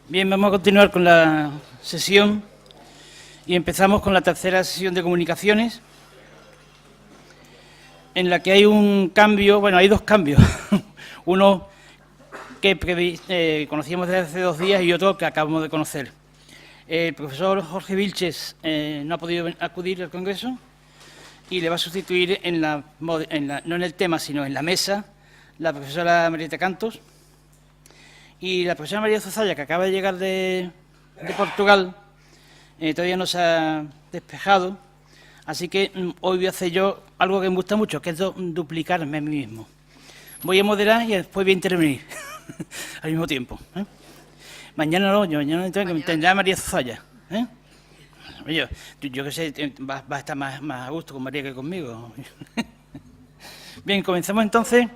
Bien, vamos a continuar con la sesión y empezamos con la tercera sesión de comunicaciones, en la que hay un cambio, bueno, hay dos cambios, uno que conocíamos desde hace 2 días y otro que acabamos de conocer. El profesor Jorge Vilches no ha podido acudir al Congreso y le va a sustituir no en el tema, sino en la mesa, la profesora Marieta Cantos. Y la profesora María Zozaya, que acaba de llegar de Portugal, todavía no se ha despejado, así que hoy voy a hacer yo algo que me gusta mucho, que es duplicarme a mí mismo. Voy a moderar y después voy a intervenir al mismo tiempo. Mañana no tendrá María Zozaya. Yo que sé, va a estar más a gusto con María que conmigo. Bien, comenzamos entonces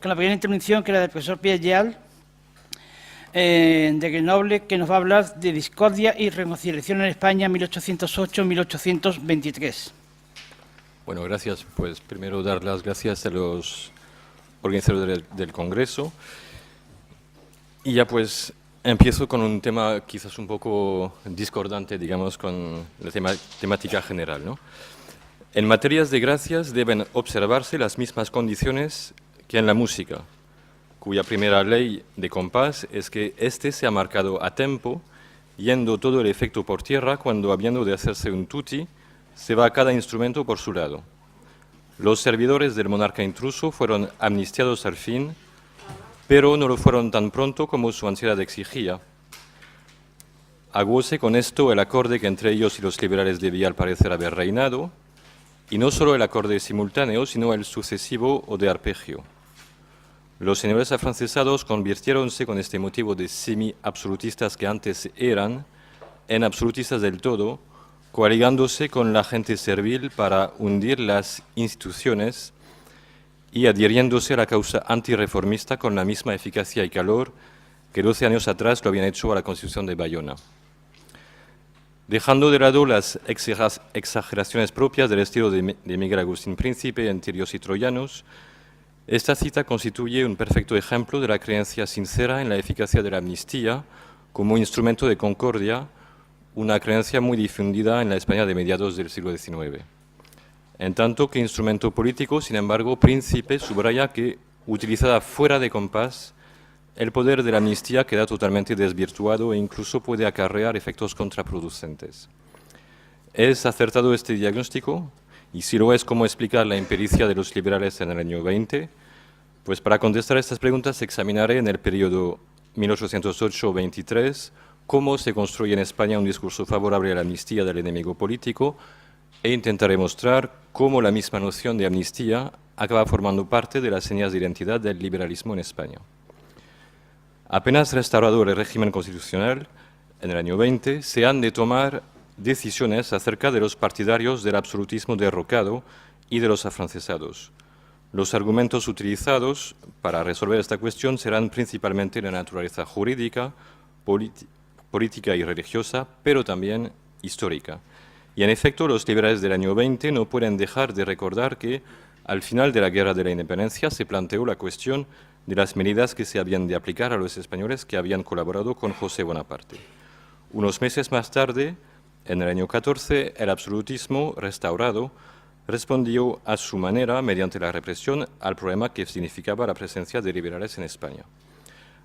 con la primera intervención, que era del profesor Pierre Lleal, de Grenoble, que nos va a hablar de discordia y reconciliación en España 1808-1823. Bueno, gracias. Pues primero dar las gracias a los organizadores del Congreso. Y ya pues empiezo con un tema quizás un poco discordante, digamos, con la temática general, ¿no? En materias de gracias deben observarse las mismas condiciones que en la música, cuya primera ley de compás es que éste se ha marcado a tempo, yendo todo el efecto por tierra cuando, habiendo de hacerse un tutti, se va cada instrumento por su lado. Los servidores del monarca intruso fueron amnistiados al fin, pero no lo fueron tan pronto como su ansiedad exigía. Aguóse con esto el acorde que entre ellos y los liberales debía al parecer haber reinado, y no solo el acorde simultáneo, sino el sucesivo o de arpegio. Los señores afrancesados convirtiéronse con este motivo de semi-absolutistas que antes eran, en absolutistas del todo, coaligándose con la gente servil para hundir las instituciones y adhiriéndose a la causa antirreformista con la misma eficacia y calor que 12 años atrás lo habían hecho a la Constitución de Bayona. Dejando de lado las exageraciones propias del estilo de Miguel Agustín Príncipe en Tirios y Troyanos, esta cita constituye un perfecto ejemplo de la creencia sincera en la eficacia de la amnistía como instrumento de concordia, una creencia muy difundida en la España de mediados del siglo XIX. En tanto que instrumento político, sin embargo, Príncipe subraya que, utilizada fuera de compás, el poder de la amnistía queda totalmente desvirtuado e incluso puede acarrear efectos contraproducentes. ¿Es acertado este diagnóstico? Y si lo es, ¿cómo explicar la impericia de los liberales en el año 20? Pues para contestar estas preguntas examinaré en el periodo 1808-23 cómo se construye en España un discurso favorable a la amnistía del enemigo político e intentaré mostrar cómo la misma noción de amnistía acaba formando parte de las señas de identidad del liberalismo en España. Apenas restaurado el régimen constitucional, en el año 20, se han de tomar decisiones acerca de los partidarios del absolutismo derrocado y de los afrancesados. Los argumentos utilizados para resolver esta cuestión serán principalmente de naturaleza jurídica, política y religiosa, pero también histórica. Y en efecto, los liberales del año 20 no pueden dejar de recordar que al final de la Guerra de la Independencia se planteó la cuestión de las medidas que se habían de aplicar a los españoles que habían colaborado con José Bonaparte. Unos meses más tarde, en el año 14, el absolutismo restaurado respondió a su manera, mediante la represión, al problema que significaba la presencia de liberales en España.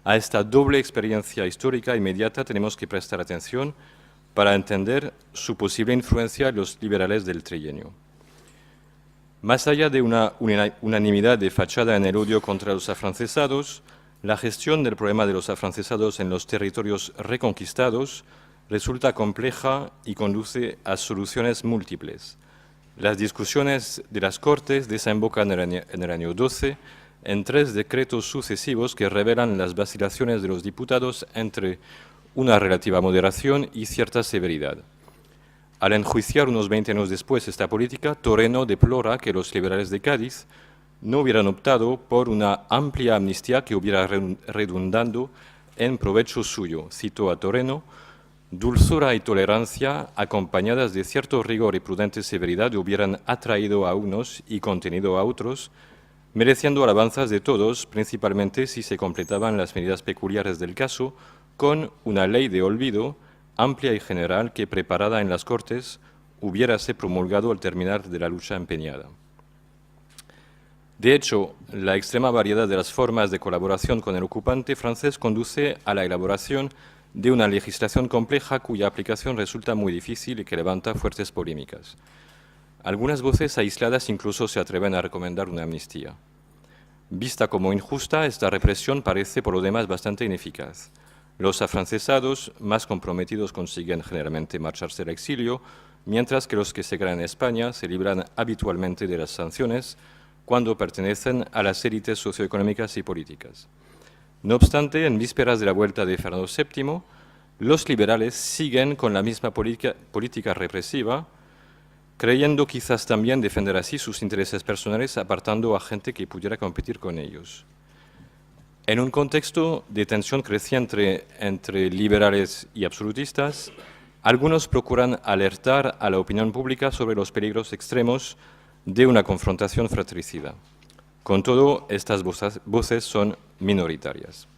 A esta doble experiencia histórica inmediata tenemos que prestar atención para entender su posible influencia en los liberales del trienio. Más allá de una unanimidad de fachada en el odio contra los afrancesados, la gestión del problema de los afrancesados en los territorios reconquistados resulta compleja y conduce a soluciones múltiples. Las discusiones de las Cortes desembocan en el año 12 en 3 decretos sucesivos que revelan las vacilaciones de los diputados entre una relativa moderación y cierta severidad. Al enjuiciar unos 20 años después esta política, Toreno deplora que los liberales de Cádiz no hubieran optado por una amplia amnistía que hubiera redundado en provecho suyo. Cito a Toreno: dulzura y tolerancia, acompañadas de cierto rigor y prudente severidad, hubieran atraído a unos y contenido a otros, mereciendo alabanzas de todos, principalmente si se completaban las medidas peculiares del caso con una ley de olvido amplia y general que, preparada en las Cortes, hubiérase promulgado al terminar de la lucha empeñada. De hecho, la extrema variedad de las formas de colaboración con el ocupante francés conduce a la elaboración de una legislación compleja cuya aplicación resulta muy difícil y que levanta fuertes polémicas. Algunas voces aisladas incluso se atreven a recomendar una amnistía. Vista como injusta, esta represión parece por lo demás bastante ineficaz. Los afrancesados más comprometidos consiguen generalmente marcharse al exilio, mientras que los que se quedan en España se libran habitualmente de las sanciones cuando pertenecen a las élites socioeconómicas y políticas. No obstante, en vísperas de la vuelta de Fernando VII, los liberales siguen con la misma política represiva, creyendo quizás también defender así sus intereses personales, apartando a gente que pudiera competir con ellos. En un contexto de tensión creciente entre liberales y absolutistas, algunos procuran alertar a la opinión pública sobre los peligros extremos de una confrontación fratricida. Con todo, estas voces son minoritarias.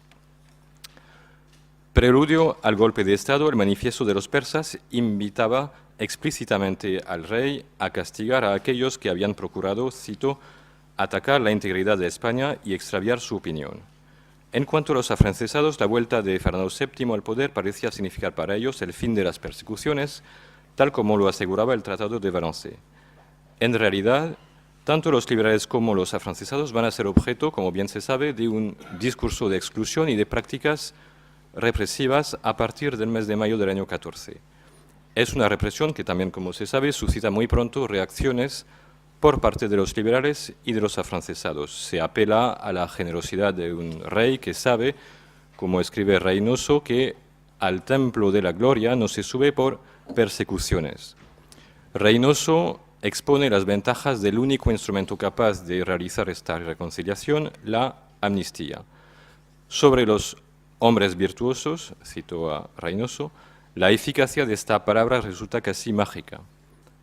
Preludio al golpe de Estado, el manifiesto de los persas invitaba explícitamente al rey a castigar a aquellos que habían procurado, cito, atacar la integridad de España y extraviar su opinión. En cuanto a los afrancesados, la vuelta de Fernando VII al poder parecía significar para ellos el fin de las persecuciones, tal como lo aseguraba el Tratado de Valence. En realidad, tanto los liberales como los afrancesados van a ser objeto, como bien se sabe, de un discurso de exclusión y de prácticas represivas a partir del mes de mayo del año 14. Es una represión que también, como se sabe, suscita muy pronto reacciones por parte de los liberales y de los afrancesados. Se apela a la generosidad de un rey que sabe, como escribe Reynoso, que al templo de la gloria no se sube por persecuciones. Reynoso expone las ventajas del único instrumento capaz de realizar esta reconciliación, la amnistía. Sobre los hombres virtuosos, cito a Reynoso, la eficacia de esta palabra resulta casi mágica,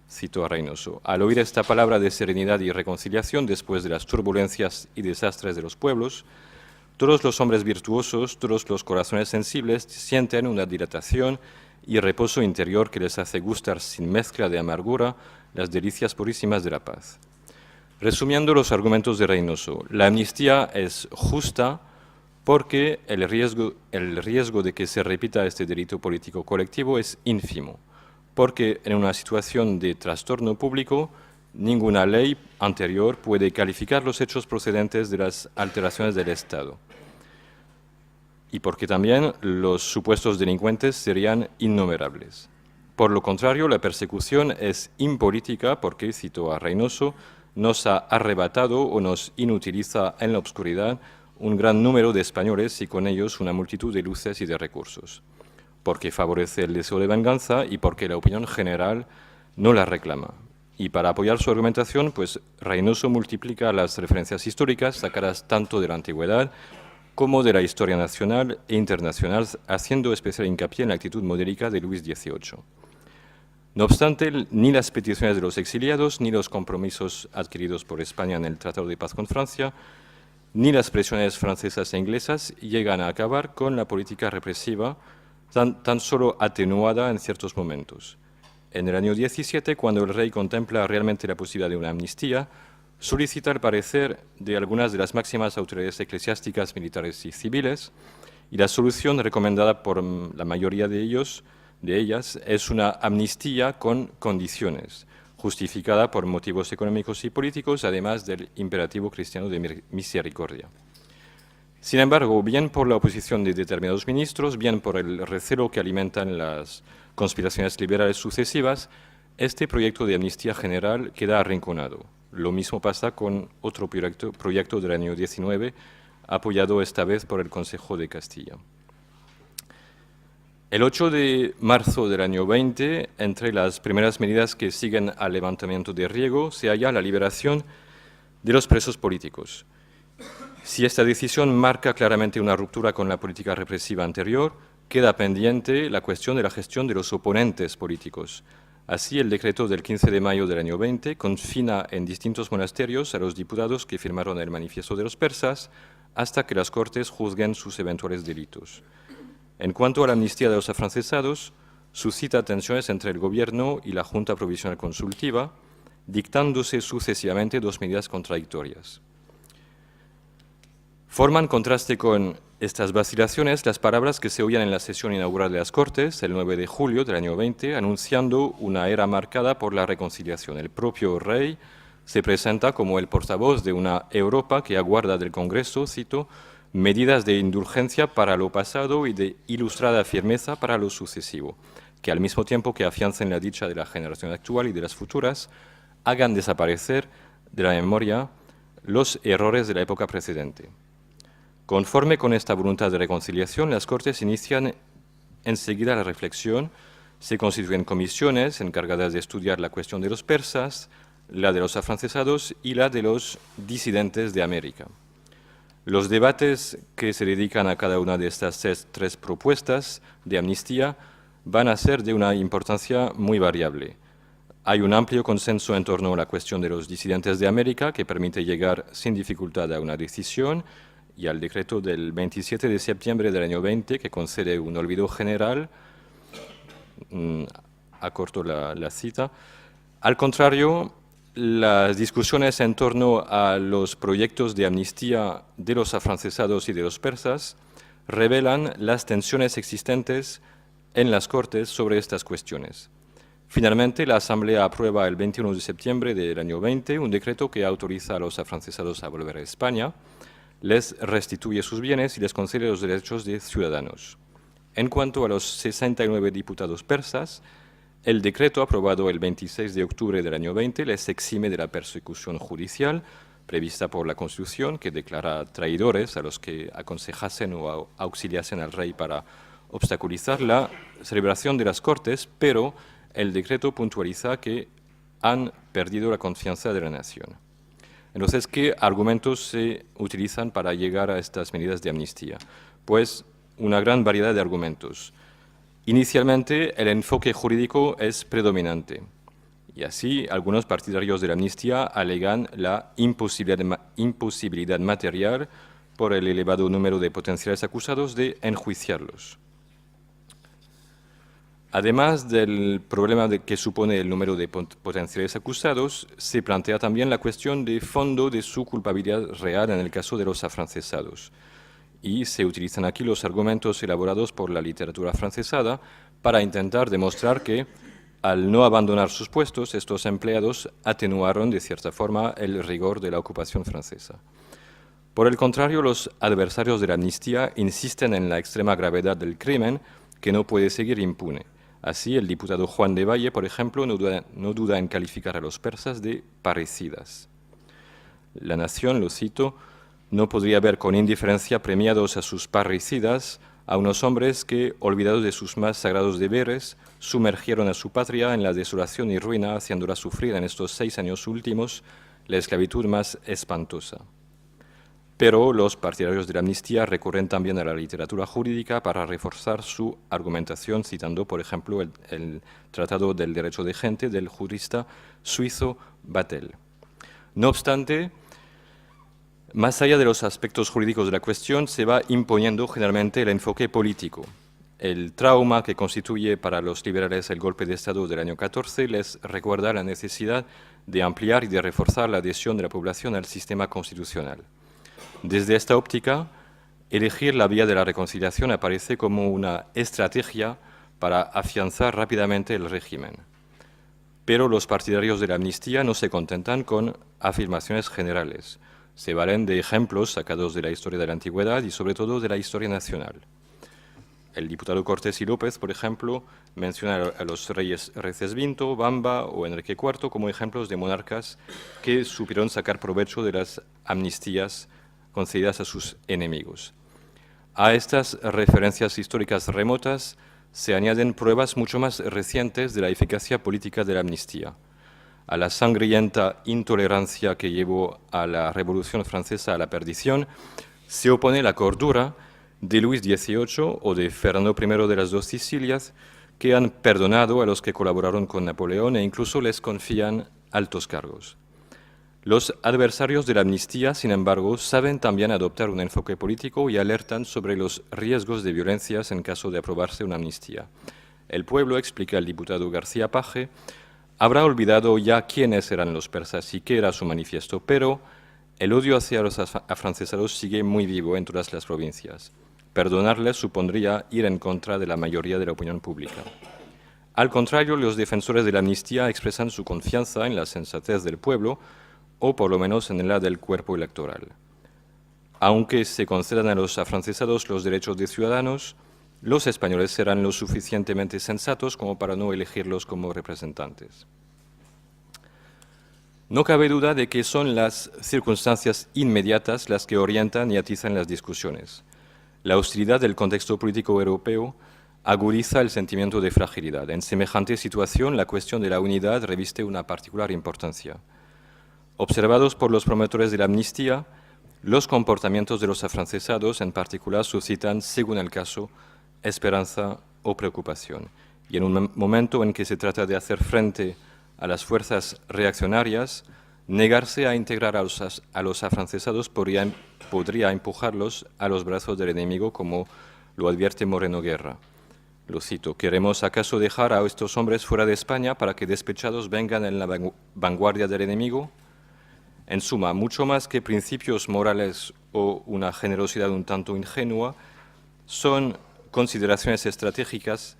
cito a Reynoso. Al oír esta palabra de serenidad y reconciliación después de las turbulencias y desastres de los pueblos, todos los hombres virtuosos, todos los corazones sensibles sienten una dilatación y reposo interior que les hace gustar sin mezcla de amargura las delicias purísimas de la paz. Resumiendo los argumentos de Reynoso, la amnistía es justa porque el riesgo de que se repita este delito político colectivo es ínfimo, porque en una situación de trastorno público ninguna ley anterior puede calificar los hechos procedentes de las alteraciones del Estado, y porque también los supuestos delincuentes serían innumerables. Por lo contrario, la persecución es impolítica porque, cito a Reynoso, nos ha arrebatado o nos inutiliza en la oscuridad un gran número de españoles y con ellos una multitud de luces y de recursos, porque favorece el deseo de venganza y porque la opinión general no la reclama. Y para apoyar su argumentación, pues Reynoso multiplica las referencias históricas sacadas tanto de la antigüedad como de la historia nacional e internacional, haciendo especial hincapié en la actitud modélica de Luis XVIII. No obstante, ni las peticiones de los exiliados, ni los compromisos adquiridos por España en el Tratado de Paz con Francia, ni las presiones francesas e inglesas llegan a acabar con la política represiva tan solo atenuada en ciertos momentos. En el año 17, cuando el rey contempla realmente la posibilidad de una amnistía, solicita el parecer de algunas de las máximas autoridades eclesiásticas, militares y civiles, y la solución recomendada por la mayoría de ellas es una amnistía con condiciones, justificada por motivos económicos y políticos, además del imperativo cristiano de misericordia. Sin embargo, bien por la oposición de determinados ministros, bien por el recelo que alimentan las conspiraciones liberales sucesivas, este proyecto de amnistía general queda arrinconado. Lo mismo pasa con otro proyecto del año 19, apoyado esta vez por el Consejo de Castilla. El 8 de marzo del año 20, entre las primeras medidas que siguen al levantamiento de Riego, se halla la liberación de los presos políticos. Si esta decisión marca claramente una ruptura con la política represiva anterior, queda pendiente la cuestión de la gestión de los oponentes políticos. Así, el decreto del 15 de mayo del año 20 confina en distintos monasterios a los diputados que firmaron el manifiesto de los persas hasta que las Cortes juzguen sus eventuales delitos. En cuanto a la amnistía de los afrancesados, suscita tensiones entre el Gobierno y la Junta Provisional Consultiva, dictándose sucesivamente dos medidas contradictorias. Forman contraste con estas vacilaciones las palabras que se oían en la sesión inaugural de las Cortes el 9 de julio del año 20, anunciando una era marcada por la reconciliación. El propio rey se presenta como el portavoz de una Europa que aguarda del Congreso, cito, medidas de indulgencia para lo pasado y de ilustrada firmeza para lo sucesivo, que al mismo tiempo que afiancen la dicha de la generación actual y de las futuras, hagan desaparecer de la memoria los errores de la época precedente. Conforme con esta voluntad de reconciliación, las Cortes inician enseguida la reflexión, se constituyen comisiones encargadas de estudiar la cuestión de los persas, la de los afrancesados y la de los disidentes de América. Los debates que se dedican a cada una de estas tres propuestas de amnistía van a ser de una importancia muy variable. Hay un amplio consenso en torno a la cuestión de los disidentes de América que permite llegar sin dificultad a una decisión y al decreto del 27 de septiembre del año 20 que concede un olvido general, acorto la cita. Al contrario, las discusiones en torno a los proyectos de amnistía de los afrancesados y de los persas revelan las tensiones existentes en las Cortes sobre estas cuestiones. Finalmente, la Asamblea aprueba el 21 de septiembre del año 20 un decreto que autoriza a los afrancesados a volver a España, les restituye sus bienes y les concede los derechos de ciudadanos. En cuanto a los 69 diputados persas, el decreto aprobado el 26 de octubre del año 20 les exime de la persecución judicial prevista por la Constitución, que declara traidores a los que aconsejasen o auxiliasen al rey para obstaculizar la celebración de las Cortes, pero el decreto puntualiza que han perdido la confianza de la nación. Entonces, ¿qué argumentos se utilizan para llegar a estas medidas de amnistía? Pues una gran variedad de argumentos. Inicialmente, el enfoque jurídico es predominante y así algunos partidarios de la amnistía alegan la imposibilidad material por el elevado número de potenciales acusados de enjuiciarlos. Además del problema que supone el número de potenciales acusados, se plantea también la cuestión de fondo de su culpabilidad real en el caso de los afrancesados. Y se utilizan aquí los argumentos elaborados por la literatura afrancesada para intentar demostrar que, al no abandonar sus puestos, estos empleados atenuaron de cierta forma el rigor de la ocupación francesa. Por el contrario, los adversarios de la amnistía insisten en la extrema gravedad del crimen que no puede seguir impune. Así, el diputado Juan de Valle, por ejemplo, no duda en calificar a los persas de parricidas. La nación, lo cito, no podría ver con indiferencia premiados a sus parricidas a unos hombres que, olvidados de sus más sagrados deberes, sumergieron a su patria en la desolación y ruina, haciéndola sufrir en estos 6 años últimos la esclavitud más espantosa. Pero los partidarios de la amnistía recurren también a la literatura jurídica para reforzar su argumentación, citando, por ejemplo, el Tratado del Derecho de Gente del jurista suizo Vattel. No obstante, más allá de los aspectos jurídicos de la cuestión, se va imponiendo generalmente el enfoque político. El trauma que constituye para los liberales el golpe de Estado del año 14 les recuerda la necesidad de ampliar y de reforzar la adhesión de la población al sistema constitucional. Desde esta óptica, elegir la vía de la reconciliación aparece como una estrategia para afianzar rápidamente el régimen. Pero los partidarios de la amnistía no se contentan con afirmaciones generales. Se valen de ejemplos sacados de la historia de la antigüedad y sobre todo de la historia nacional. El diputado Cortés y López, por ejemplo, menciona a los reyes Recesvinto, Bamba o Enrique IV como ejemplos de monarcas que supieron sacar provecho de las amnistías concedidas a sus enemigos. A estas referencias históricas remotas se añaden pruebas mucho más recientes de la eficacia política de la amnistía. A la sangrienta intolerancia que llevó a la Revolución Francesa a la perdición, se opone la cordura de Luis XVIII o de Fernando I de las dos Sicilias, que han perdonado a los que colaboraron con Napoleón e incluso les confían altos cargos. Los adversarios de la amnistía, sin embargo, saben también adoptar un enfoque político y alertan sobre los riesgos de violencias en caso de aprobarse una amnistía. El pueblo, explica el diputado García Page, habrá olvidado ya quiénes eran los persas y qué era su manifiesto, pero el odio hacia los afrancesados sigue muy vivo en todas las provincias. Perdonarles supondría ir en contra de la mayoría de la opinión pública. Al contrario, los defensores de la amnistía expresan su confianza en la sensatez del pueblo, o por lo menos en la del cuerpo electoral. Aunque se concedan a los afrancesados los derechos de ciudadanos, los españoles serán lo suficientemente sensatos como para no elegirlos como representantes. No cabe duda de que son las circunstancias inmediatas las que orientan y atizan las discusiones. La hostilidad del contexto político europeo agudiza el sentimiento de fragilidad. En semejante situación, la cuestión de la unidad reviste una particular importancia. Observados por los promotores de la amnistía, los comportamientos de los afrancesados en particular suscitan, según el caso, esperanza o preocupación. Y en un momento en que se trata de hacer frente a las fuerzas reaccionarias, negarse a integrar a los afrancesados podría empujarlos a los brazos del enemigo, como lo advierte Moreno Guerra. Lo cito: ¿queremos acaso dejar a estos hombres fuera de España para que despechados vengan en la vanguardia del enemigo? En suma, mucho más que principios morales o una generosidad un tanto ingenua, son consideraciones estratégicas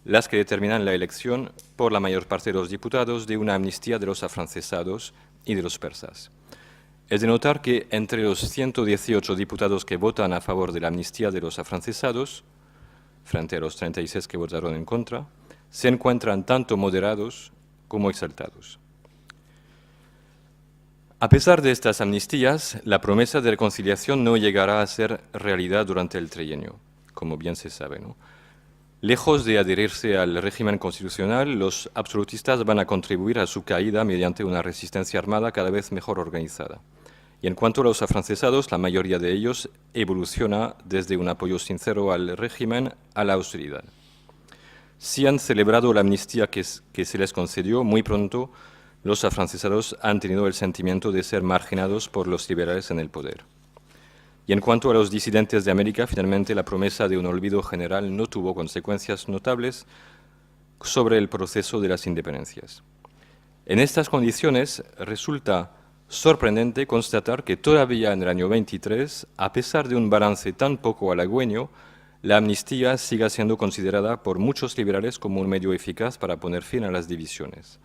las que determinan la elección por la mayor parte de los diputados de una amnistía de los afrancesados y de los persas. Es de notar que entre los 118 diputados que votan a favor de la amnistía de los afrancesados, frente a los 36 que votaron en contra, se encuentran tanto moderados como exaltados. A pesar de estas amnistías, la promesa de reconciliación no llegará a ser realidad durante el trienio, como bien se sabe, ¿no? Lejos de adherirse al régimen constitucional, los absolutistas van a contribuir a su caída mediante una resistencia armada cada vez mejor organizada. Y en cuanto a los afrancesados, la mayoría de ellos evoluciona desde un apoyo sincero al régimen a la austeridad. Si han celebrado la amnistía que se les concedió, muy pronto los afrancesados han tenido el sentimiento de ser marginados por los liberales en el poder. Y en cuanto a los disidentes de América, finalmente la promesa de un olvido general no tuvo consecuencias notables sobre el proceso de las independencias. En estas condiciones resulta sorprendente constatar que todavía en el año 23, a pesar de un balance tan poco halagüeño, la amnistía siga siendo considerada por muchos liberales como un medio eficaz para poner fin a las divisiones.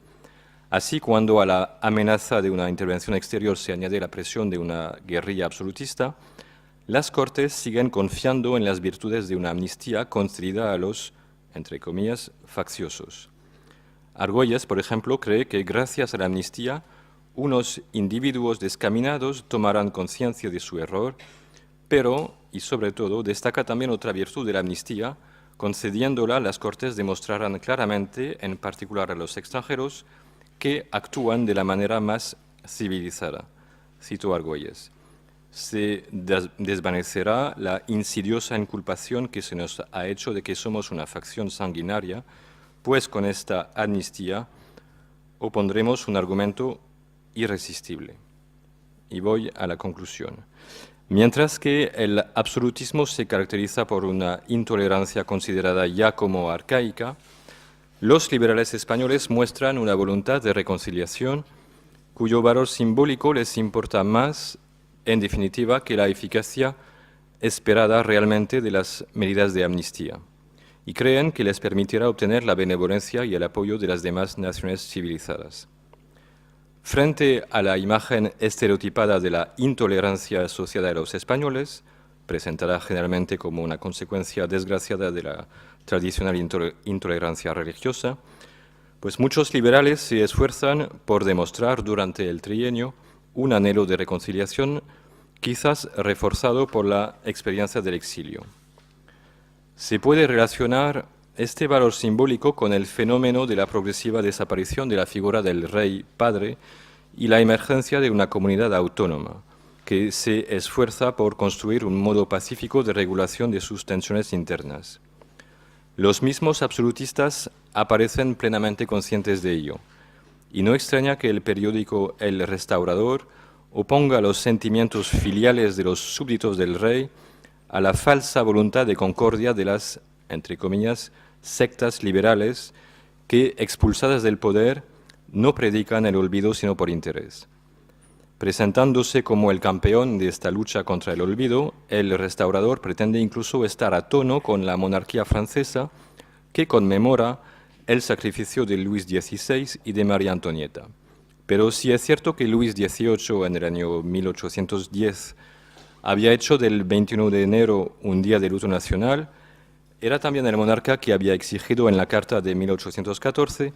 Así, cuando a la amenaza de una intervención exterior se añade la presión de una guerrilla absolutista, las Cortes siguen confiando en las virtudes de una amnistía concedida a los, entre comillas, facciosos. Argüelles, por ejemplo, cree que gracias a la amnistía, unos individuos descaminados tomarán conciencia de su error, pero, y sobre todo, destaca también otra virtud de la amnistía: concediéndola, las Cortes demostrarán claramente, en particular a los extranjeros, que actúan de la manera más civilizada. Cito a Argüelles: se desvanecerá la insidiosa inculpación que se nos ha hecho de que somos una facción sanguinaria, pues con esta amnistía opondremos un argumento irresistible. Y voy a la conclusión. Mientras que el absolutismo se caracteriza por una intolerancia considerada ya como arcaica, los liberales españoles muestran una voluntad de reconciliación cuyo valor simbólico les importa más, en definitiva, que la eficacia esperada realmente de las medidas de amnistía, y creen que les permitirá obtener la benevolencia y el apoyo de las demás naciones civilizadas. Frente a la imagen estereotipada de la intolerancia asociada a los españoles, presentada generalmente como una consecuencia desgraciada de la tradicional intolerancia religiosa, pues muchos liberales se esfuerzan por demostrar durante el trienio un anhelo de reconciliación, quizás reforzado por la experiencia del exilio. Se puede relacionar este valor simbólico con el fenómeno de la progresiva desaparición de la figura del rey padre y la emergencia de una comunidad autónoma que se esfuerza por construir un modo pacífico de regulación de sus tensiones internas. Los mismos absolutistas aparecen plenamente conscientes de ello, y no extraña que el periódico El Restaurador oponga los sentimientos filiales de los súbditos del rey a la falsa voluntad de concordia de las, entre comillas, sectas liberales que, expulsadas del poder, no predican el olvido sino por interés. Presentándose como el campeón de esta lucha contra el olvido, El Restaurador pretende incluso estar a tono con la monarquía francesa, que conmemora el sacrificio de Luis XVI y de María Antonieta. Pero sí es cierto que Luis XVIII, en el año 1810, había hecho del 21 de enero un día de luto nacional. Era también el monarca que había exigido en la Carta de 1814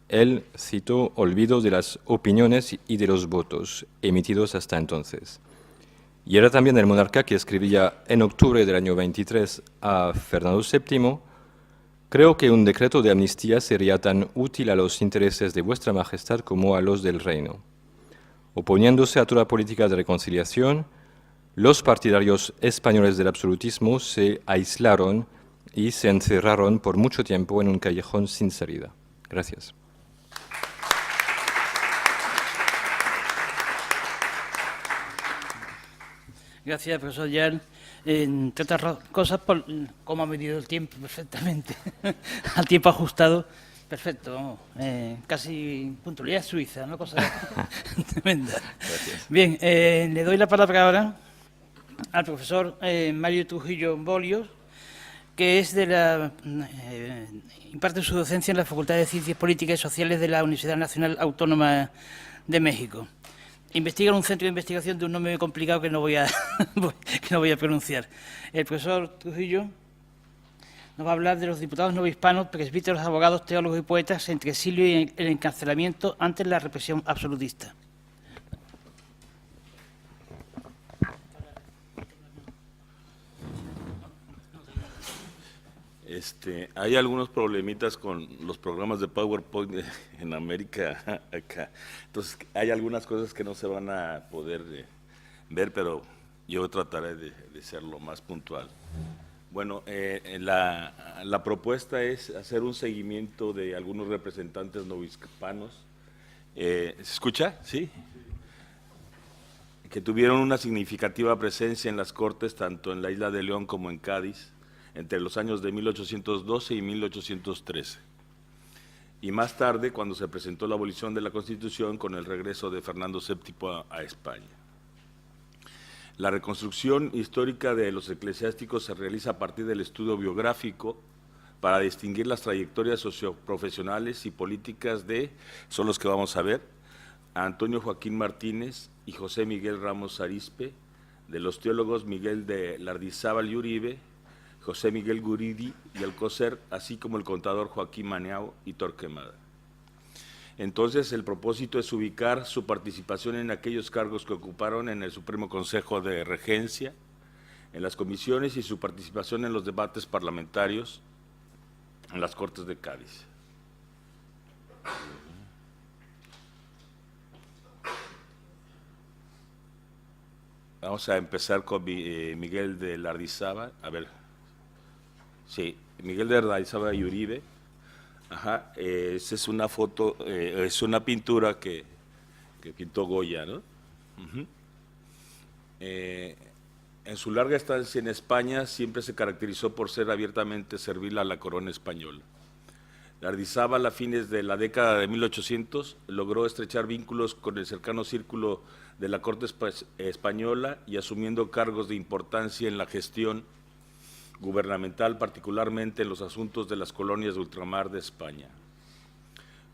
el, cito, olvido de las opiniones y de los votos emitidos hasta entonces. Y era también el monarca que escribía en octubre del año 23 a Fernando VII: creo que un decreto de amnistía sería tan útil a los intereses de vuestra majestad como a los del reino. Oponiéndose a toda política de reconciliación, los partidarios españoles del absolutismo se aislaron y se encerraron por mucho tiempo en un callejón sin salida. Gracias. Gracias, profesor Jan. Entre otras cosas, por cómo ha medido el tiempo perfectamente, al tiempo ajustado. Perfecto, vamos, casi puntualidad suiza, ¿no? Cosa tremenda. Gracias. Bien, le doy la palabra ahora al profesor Mario Trujillo Bolios, que es imparte su docencia en la Facultad de Ciencias Políticas y Sociales de la Universidad Nacional Autónoma de México. Investiga en un centro de investigación de un nombre muy complicado que no voy a pronunciar. El profesor Trujillo nos va a hablar de los diputados novohispanos, presbíteros, abogados, teólogos y poetas entre exilio y el encarcelamiento ante la represión absolutista. Hay algunos problemitas con los programas de PowerPoint en América acá. Entonces, hay algunas cosas que no se van a poder ver, pero yo trataré de ser lo más puntual. Bueno, la propuesta es hacer un seguimiento de algunos representantes novohispanos. ¿Se escucha? ¿Sí? Que tuvieron una significativa presencia en las Cortes, tanto en la isla de León como en Cádiz, entre los años de 1812 y 1813. Y más tarde, cuando se presentó la abolición de la Constitución con el regreso de Fernando VII a España. La reconstrucción histórica de los eclesiásticos se realiza a partir del estudio biográfico para distinguir las trayectorias socioprofesionales y políticas de, son los que vamos a ver, Antonio Joaquín Martínez y José Miguel Ramos Arizpe, de los teólogos Miguel de Lardizábal y Uribe, José Miguel Guridi y Alcocer, así como el contador Joaquín Maniao y Torquemada. Entonces, el propósito es ubicar su participación en aquellos cargos que ocuparon en el Supremo Consejo de Regencia, en las comisiones y su participación en los debates parlamentarios en las Cortes de Cádiz. Vamos a empezar con Miguel de Lardizábal. A ver, sí, Miguel de Lardizábal y Uribe. Ajá, esa es una foto, es una pintura que pintó Goya, ¿no? En su larga estancia en España siempre se caracterizó por ser abiertamente servil a la corona española. Lardizábal, a fines de la década de 1800, logró estrechar vínculos con el cercano círculo de la corte española y asumiendo cargos de importancia en la gestión gubernamental, particularmente en los asuntos de las colonias de ultramar de España.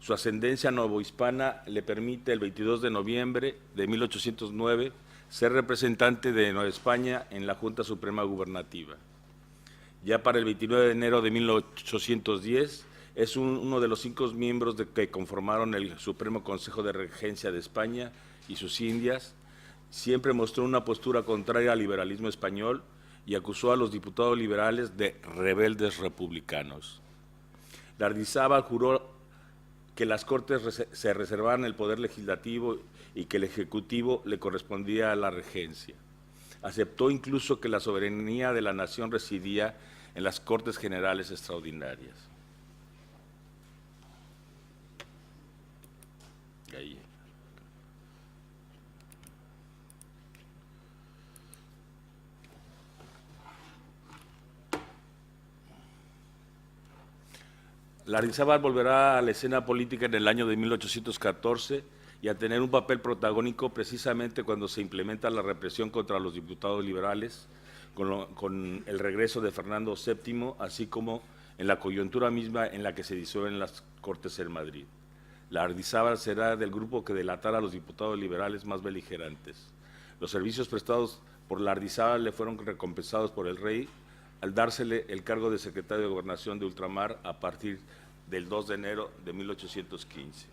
Su ascendencia novohispana le permite el 22 de noviembre de 1809 ser representante de Nueva España en la Junta Suprema Gubernativa. Ya para el 29 de enero de 1810 es uno de los 5 miembros que conformaron el Supremo Consejo de Regencia de España y sus Indias. Siempre mostró una postura contraria al liberalismo español y acusó a los diputados liberales de rebeldes republicanos. Lardizábal juró que las Cortes se reservaban el poder legislativo y que el Ejecutivo le correspondía a la regencia. Aceptó incluso que la soberanía de la nación residía en las Cortes Generales Extraordinarias. Ahí. Lardizábal volverá a la escena política en el año de 1814 y a tener un papel protagónico precisamente cuando se implementa la represión contra los diputados liberales, con el regreso de Fernando VII, así como en la coyuntura misma en la que se disuelven las Cortes en Madrid. Lardizábal será del grupo que delatara a los diputados liberales más beligerantes. Los servicios prestados por Lardizábal le fueron recompensados por el rey al dársele el cargo de secretario de Gobernación de Ultramar a partir del 2 de enero de 1815.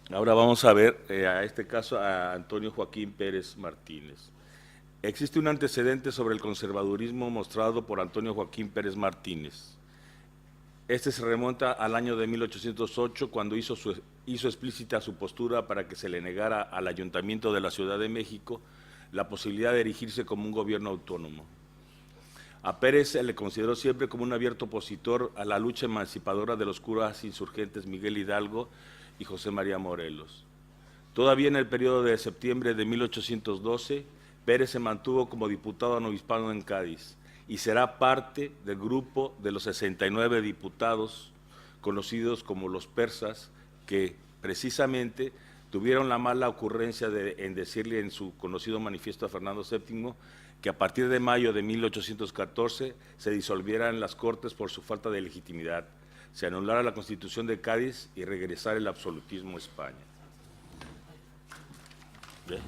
Ahora vamos a ver, a este caso, a Antonio Joaquín Pérez Martínez. Existe un antecedente sobre el conservadurismo mostrado por Antonio Joaquín Pérez Martínez. Este se remonta al año de 1808, cuando hizo explícita su postura para que se le negara al Ayuntamiento de la Ciudad de México la posibilidad de erigirse como un gobierno autónomo. A Pérez se le consideró siempre como un abierto opositor a la lucha emancipadora de los curas insurgentes Miguel Hidalgo y José María Morelos. Todavía en el periodo de septiembre de 1812, Pérez se mantuvo como diputado novohispano en Cádiz y será parte del grupo de los 69 diputados conocidos como los persas, que precisamente tuvieron la mala ocurrencia en decirle en su conocido manifiesto a Fernando VII que a partir de mayo de 1814 se disolvieran las Cortes por su falta de legitimidad, se anulara la Constitución de Cádiz y regresara el absolutismo a España. ¿Ve?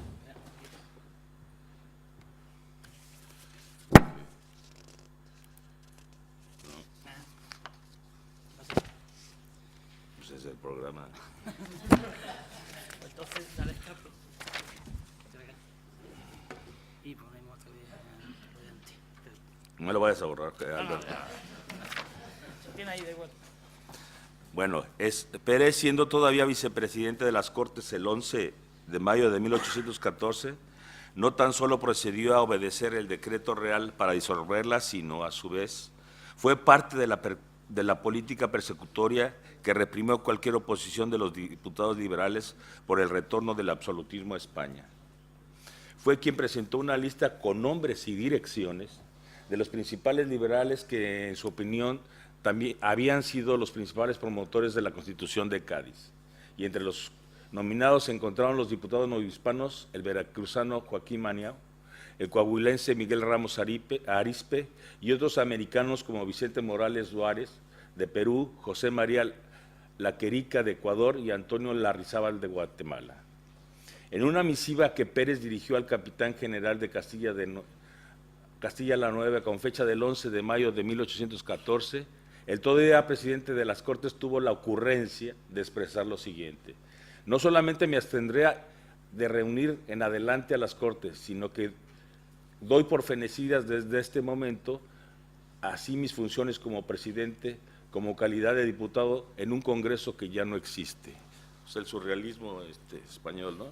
Pues es el programa. Entonces, dale escape. Y ponemos otro día estudiante. No me lo vayas a borrar, Alberto. Se tiene ahí de igual. Bueno, Pérez, siendo todavía vicepresidente de las Cortes el 11 de mayo de 1814, no tan solo procedió a obedecer el decreto real para disolverlas, sino a su vez fue parte de la política persecutoria que reprimió cualquier oposición de los diputados liberales por el retorno del absolutismo a España. Fue quien presentó una lista con nombres y direcciones de los principales liberales que, en su opinión, también habían sido los principales promotores de la Constitución de Cádiz. Y entre los nominados se encontraron los diputados novohispanos, el veracruzano Joaquín Maniao, el coahuilense Miguel Ramos Arizpe y otros americanos como Vicente Morales Duárez de Perú, José María Laquerica de Ecuador y Antonio Lardizábal de Guatemala. En una misiva que Pérez dirigió al capitán general de Castilla la Nueva con fecha del 11 de mayo de 1814, el todavía presidente de las Cortes tuvo la ocurrencia de expresar lo siguiente: no solamente me abstendré de reunir en adelante a las Cortes, sino que doy por fenecidas desde este momento así mis funciones como presidente, como calidad de diputado en un Congreso que ya no existe. Es el surrealismo español, ¿no?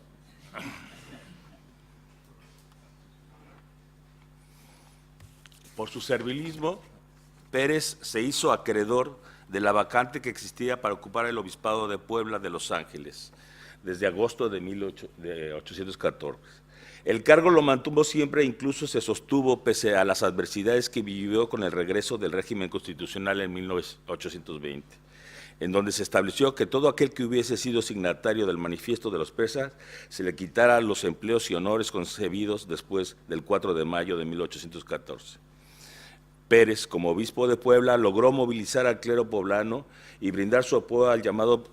Por su servilismo, Pérez se hizo acreedor de la vacante que existía para ocupar el obispado de Puebla de Los Ángeles, desde agosto de 1814. El cargo lo mantuvo siempre e incluso se sostuvo pese a las adversidades que vivió con el regreso del régimen constitucional en 1820, en donde se estableció que todo aquel que hubiese sido signatario del manifiesto de los persas se le quitara los empleos y honores concebidos después del 4 de mayo de 1814. Pérez, como obispo de Puebla, logró movilizar al clero poblano y brindar su apoyo al llamado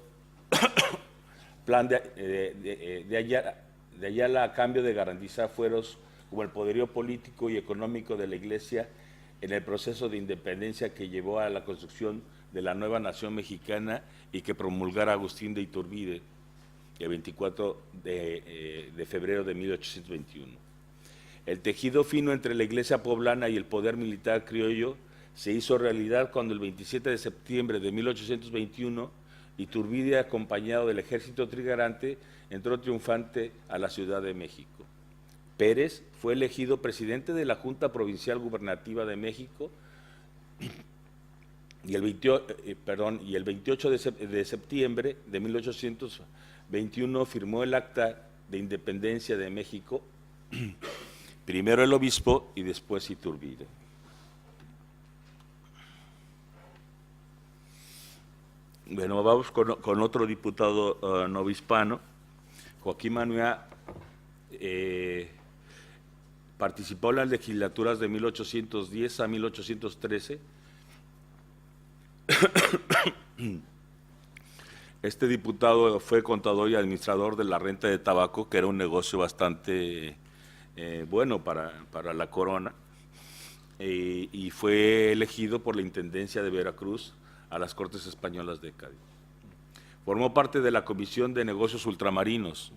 plan de Ayala a cambio de garantizar fueros como el poderío político y económico de la Iglesia en el proceso de independencia que llevó a la construcción de la nueva nación mexicana y que promulgara Agustín de Iturbide el 24 de febrero de 1821. El tejido fino entre la Iglesia poblana y el poder militar criollo se hizo realidad cuando el 27 de septiembre de 1821 Iturbide, acompañado del ejército trigarante, entró triunfante a la Ciudad de México. Pérez fue elegido presidente de la Junta Provincial Gubernativa de México y el 28 de septiembre de 1821 firmó el Acta de Independencia de México, primero el obispo y después Iturbide. Bueno, vamos con otro diputado novohispano, Joaquín Manuá. Participó en las legislaturas de 1810 a 1813. Este diputado fue contador y administrador de la renta de tabaco, que era un negocio bastante bueno para la corona, y fue elegido por la Intendencia de Veracruz a las Cortes Españolas de Cádiz. Formó parte de la Comisión de Negocios Ultramarinos.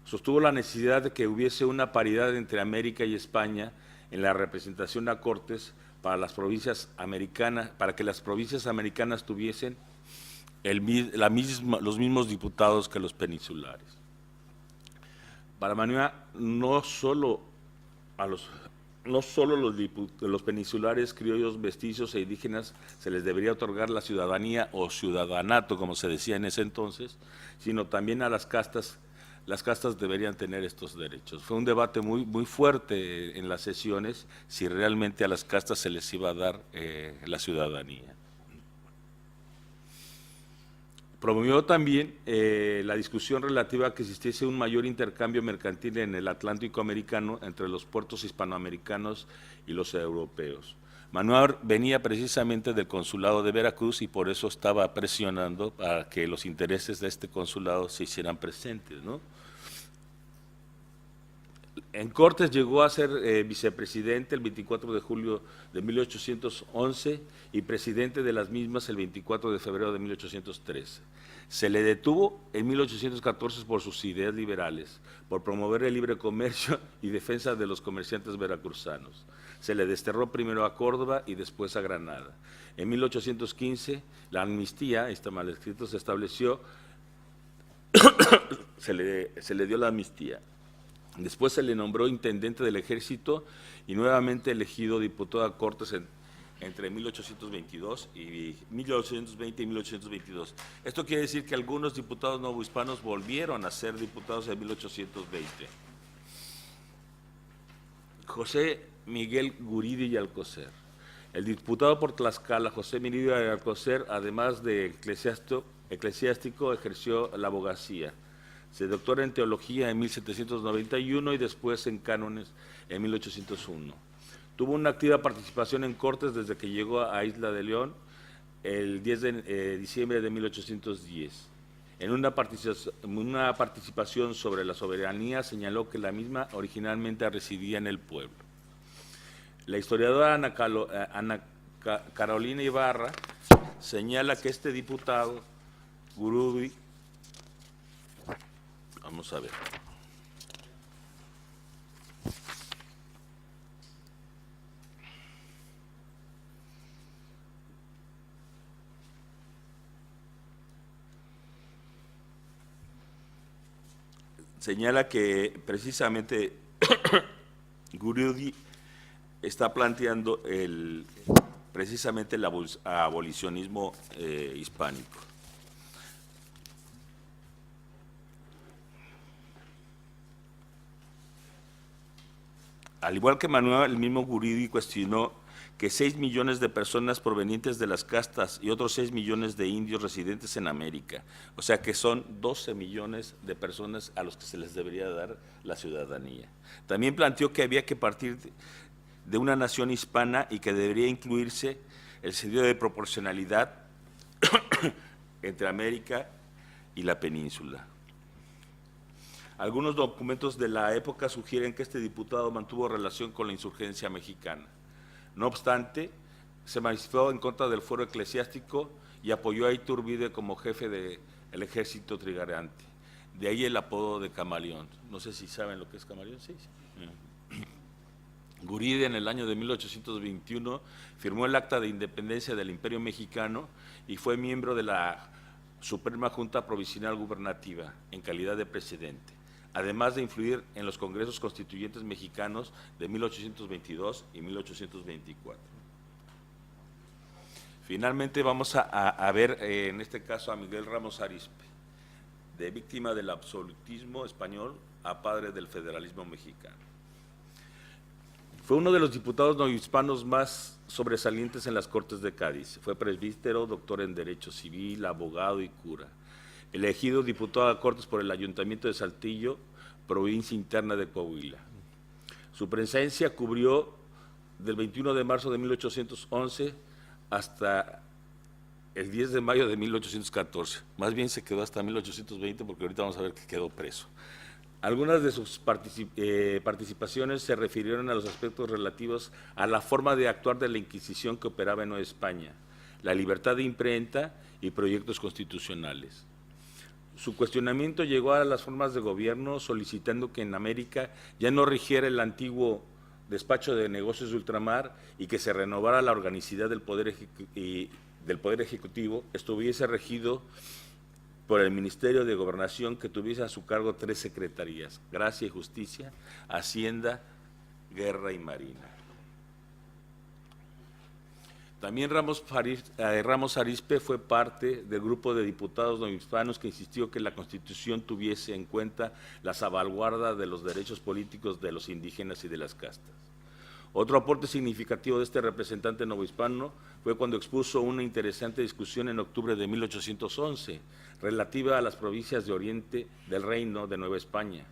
Sostuvo la necesidad de que hubiese una paridad entre América y España en la representación a Cortes para las provincias americanas, para que las provincias americanas tuviesen los mismos diputados que los peninsulares. Para Manuá, no solo los peninsulares, criollos, mestizos e indígenas se les debería otorgar la ciudadanía o ciudadanato, como se decía en ese entonces, sino también a las castas. Las castas deberían tener estos derechos. Fue un debate muy fuerte en las sesiones si realmente a las castas se les iba a dar la ciudadanía. Promovió también la discusión relativa a que existiese un mayor intercambio mercantil en el Atlántico americano entre los puertos hispanoamericanos y los europeos. Manuel venía precisamente del consulado de Veracruz y por eso estaba presionando para que los intereses de este consulado se hicieran presentes, ¿no? En Cortes llegó a ser vicepresidente el 24 de julio de 1811 y presidente de las mismas el 24 de febrero de 1813. Se le detuvo en 1814 por sus ideas liberales, por promover el libre comercio y defensa de los comerciantes veracruzanos. Se le desterró primero a Córdoba y después a Granada. En 1815, la amnistía, está mal escrito, se estableció, se le dio la amnistía. Después se le nombró intendente del ejército y nuevamente elegido diputado a Cortes entre 1822 y 1820 y 1822. Esto quiere decir que algunos diputados novohispanos volvieron a ser diputados en 1820. José Miguel Guridi y Alcocer. El diputado por Tlaxcala, José Miguel Guridi y Alcocer, además de eclesiástico, ejerció la abogacía. Se doctora en teología en 1791 y después en cánones en 1801. Tuvo una activa participación en Cortes desde que llegó a Isla de León el 10 de diciembre de 1810. En una participación sobre la soberanía señaló que la misma originalmente residía en el pueblo. La historiadora Ana Carolina Ibarra señala que este diputado, Guridi, vamos a ver. Señala que precisamente Guridi está planteando precisamente el abolicionismo hispánico. Al igual que Manuel, el mismo Guridi cuestionó que 6 millones de personas provenientes de las castas y otros 6 millones de indios residentes en América, o sea que son 12 millones de personas a los que se les debería dar la ciudadanía. También planteó que había que partir de una nación hispana y que debería incluirse el sentido de proporcionalidad entre América y la península. Algunos documentos de la época sugieren que este diputado mantuvo relación con la insurgencia mexicana. No obstante, se manifestó en contra del fuero eclesiástico y apoyó a Iturbide como jefe del ejército trigarante. De ahí el apodo de Camaleón. No sé si saben lo que es Camaleón. Sí. Guridi en el año de 1821 firmó el Acta de Independencia del Imperio Mexicano y fue miembro de la Suprema Junta Provisional Gubernativa en calidad de presidente. además de influir en los congresos constituyentes mexicanos de 1822 y 1824. Finalmente vamos a ver en este caso a Miguel Ramos Arizpe, de víctima del absolutismo español a padre del federalismo mexicano. Fue uno de los diputados novohispanos más sobresalientes en las Cortes de Cádiz. Fue presbítero, doctor en Derecho Civil, abogado y cura. Elegido diputado a Cortes por el Ayuntamiento de Saltillo, provincia interna de Coahuila. Su presencia cubrió del 21 de marzo de 1811 hasta el 10 de mayo de 1814. Más bien se quedó hasta 1820 porque ahorita vamos a ver que quedó preso. Algunas de sus participaciones se refirieron a los aspectos relativos a la forma de actuar de la Inquisición que operaba en Nueva España, la libertad de imprenta y proyectos constitucionales. Su cuestionamiento llegó a las formas de gobierno, solicitando que en América ya no rigiera el antiguo despacho de negocios de ultramar y que se renovara la organicidad del Poder Ejecutivo, estuviese regido por el Ministerio de Gobernación, que tuviese a su cargo 3 secretarías: Gracia y Justicia, Hacienda, Guerra y Marina. También Ramos Arizpe fue parte del grupo de diputados novohispanos que insistió que la Constitución tuviese en cuenta la salvaguarda de los derechos políticos de los indígenas y de las castas. Otro aporte significativo de este representante novohispano fue cuando expuso una interesante discusión en octubre de 1811, relativa a las provincias de Oriente del Reino de Nueva España.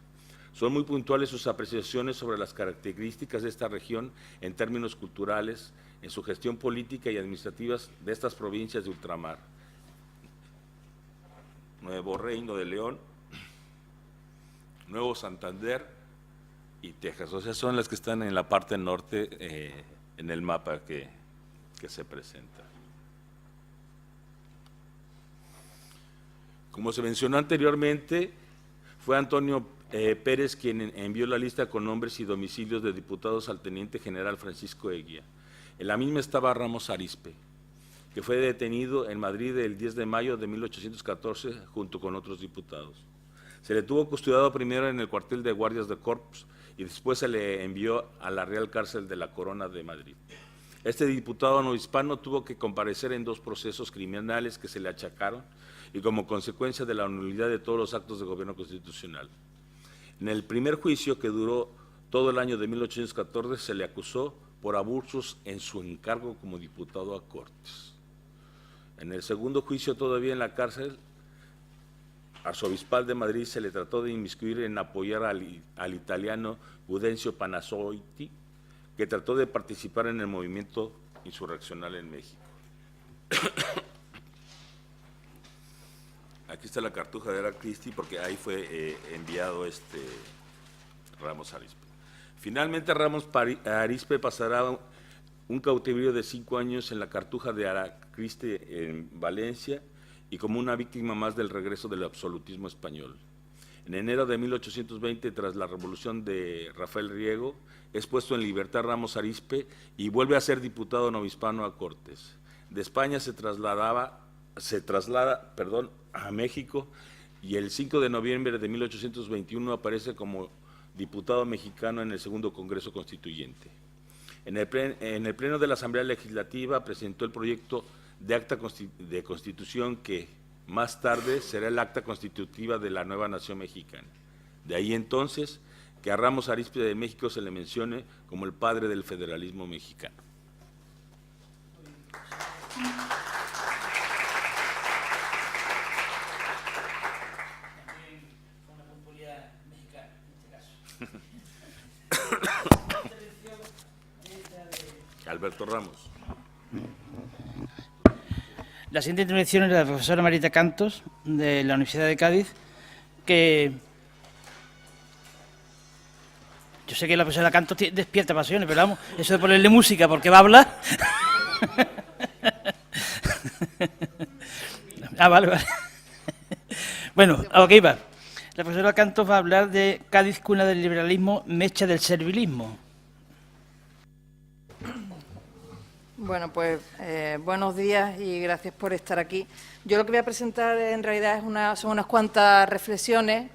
Son muy puntuales sus apreciaciones sobre las características de esta región en términos culturales, en su gestión política y administrativa de estas provincias de ultramar: Nuevo Reino de León, Nuevo Santander y Texas. O sea, son las que están en la parte norte en el mapa que se presenta. Como se mencionó anteriormente, fue Antonio Pérez quien envió la lista con nombres y domicilios de diputados al teniente general Francisco Eguía. En la misma estaba Ramos Arizpe, que fue detenido en Madrid el 10 de mayo de 1814 junto con otros diputados. Se le tuvo custodiado primero en el cuartel de guardias de Corps y después se le envió a la Real Cárcel de la Corona de Madrid. Este diputado novohispano tuvo que comparecer en 2 procesos criminales que se le achacaron y como consecuencia de la nulidad de todos los actos de gobierno constitucional. En el primer juicio, que duró todo el año de 1814, se le acusó por abusos en su encargo como diputado a Cortes. En el segundo juicio, todavía en la cárcel arzobispal de Madrid, se le trató de inmiscuir en apoyar al italiano Prudencio Panasotti, que trató de participar en el movimiento insurreccional en México. Aquí está la cartuja de Agatha Christie, porque ahí fue enviado Ramos Arizpe. Finalmente, Ramos Arizpe pasará un cautiverio de 5 años en la cartuja de Agatha Christie en Valencia y como una víctima más del regreso del absolutismo español. En enero de 1820, tras la revolución de Rafael Riego, es puesto en libertad Ramos Arizpe y vuelve a ser diputado novohispano a Cortes. De España se traslada a México y el 5 de noviembre de 1821 aparece como diputado mexicano en el segundo Congreso Constituyente. En el pleno de la Asamblea Legislativa presentó el proyecto de acta de constitución que más tarde será el acta constitutiva de la nueva nación mexicana. De ahí entonces que a Ramos Arizpe de México se le mencione como el padre del federalismo mexicano. Alberto Ramos. La siguiente intervención es de la profesora Marita Cantos, de la Universidad de Cádiz, que yo sé que la profesora Cantos despierta pasiones, pero vamos, eso de ponerle música porque va a hablar. Vale. Bueno, a lo que iba. La profesora Cantos va a hablar de Cádiz, cuna del liberalismo, mecha del servilismo. Bueno, pues buenos días y gracias por estar aquí. Yo lo que voy a presentar en realidad son unas cuantas reflexiones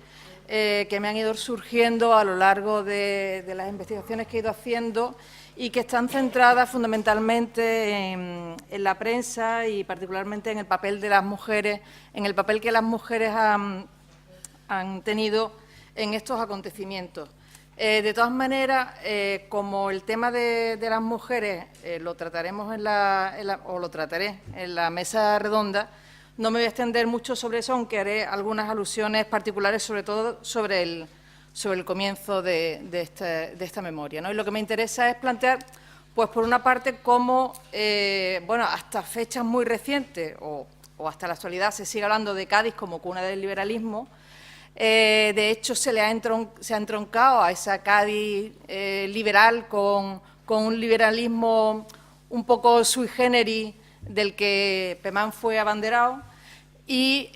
que me han ido surgiendo a lo largo de las investigaciones que he ido haciendo y que están centradas fundamentalmente en la prensa y particularmente en el papel de las mujeres, en el papel que las mujeres han tenido en estos acontecimientos. De todas maneras, como el tema de las mujeres lo trataremos lo trataré en la mesa redonda, no me voy a extender mucho sobre eso, aunque haré algunas alusiones particulares, sobre todo sobre el comienzo de esta memoria, ¿no? Y lo que me interesa es plantear, pues por una parte, cómo, bueno, hasta fechas muy recientes o hasta la actualidad se sigue hablando de Cádiz como cuna del liberalismo. De hecho, se ha entroncado a esa Cádiz liberal con un liberalismo un poco sui generis del que Pemán fue abanderado y,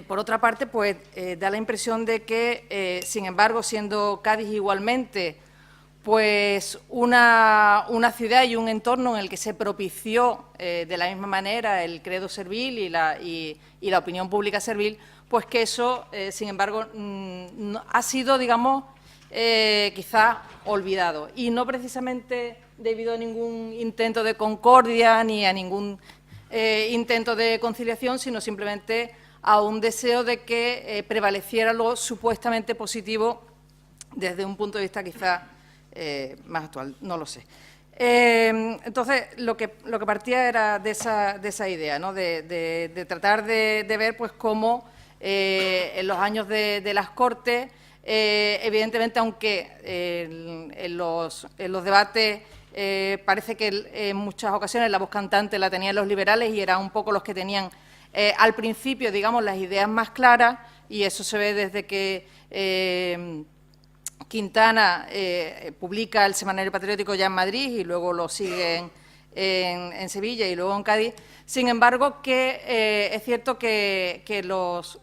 por otra parte, pues da la impresión de que, sin embargo, siendo Cádiz igualmente pues una ciudad y un entorno en el que se propició de la misma manera el credo servil y la opinión pública servil, pues que eso, sin embargo, ha sido, digamos, quizá olvidado. Y no precisamente debido a ningún intento de concordia ni a ningún intento de conciliación, sino simplemente a un deseo de que prevaleciera lo supuestamente positivo desde un punto de vista quizá más actual, no lo sé. Entonces, lo que partía era de esa idea, ¿no? de tratar de ver pues cómo en los años de las Cortes, evidentemente, aunque en los debates parece que en muchas ocasiones la voz cantante la tenían los liberales y eran un poco los que tenían al principio, digamos, las ideas más claras, y eso se ve desde que Quintana publica el Semanario Patriótico ya en Madrid y luego lo sigue en Sevilla y luego en Cádiz. Sin embargo, que es cierto que los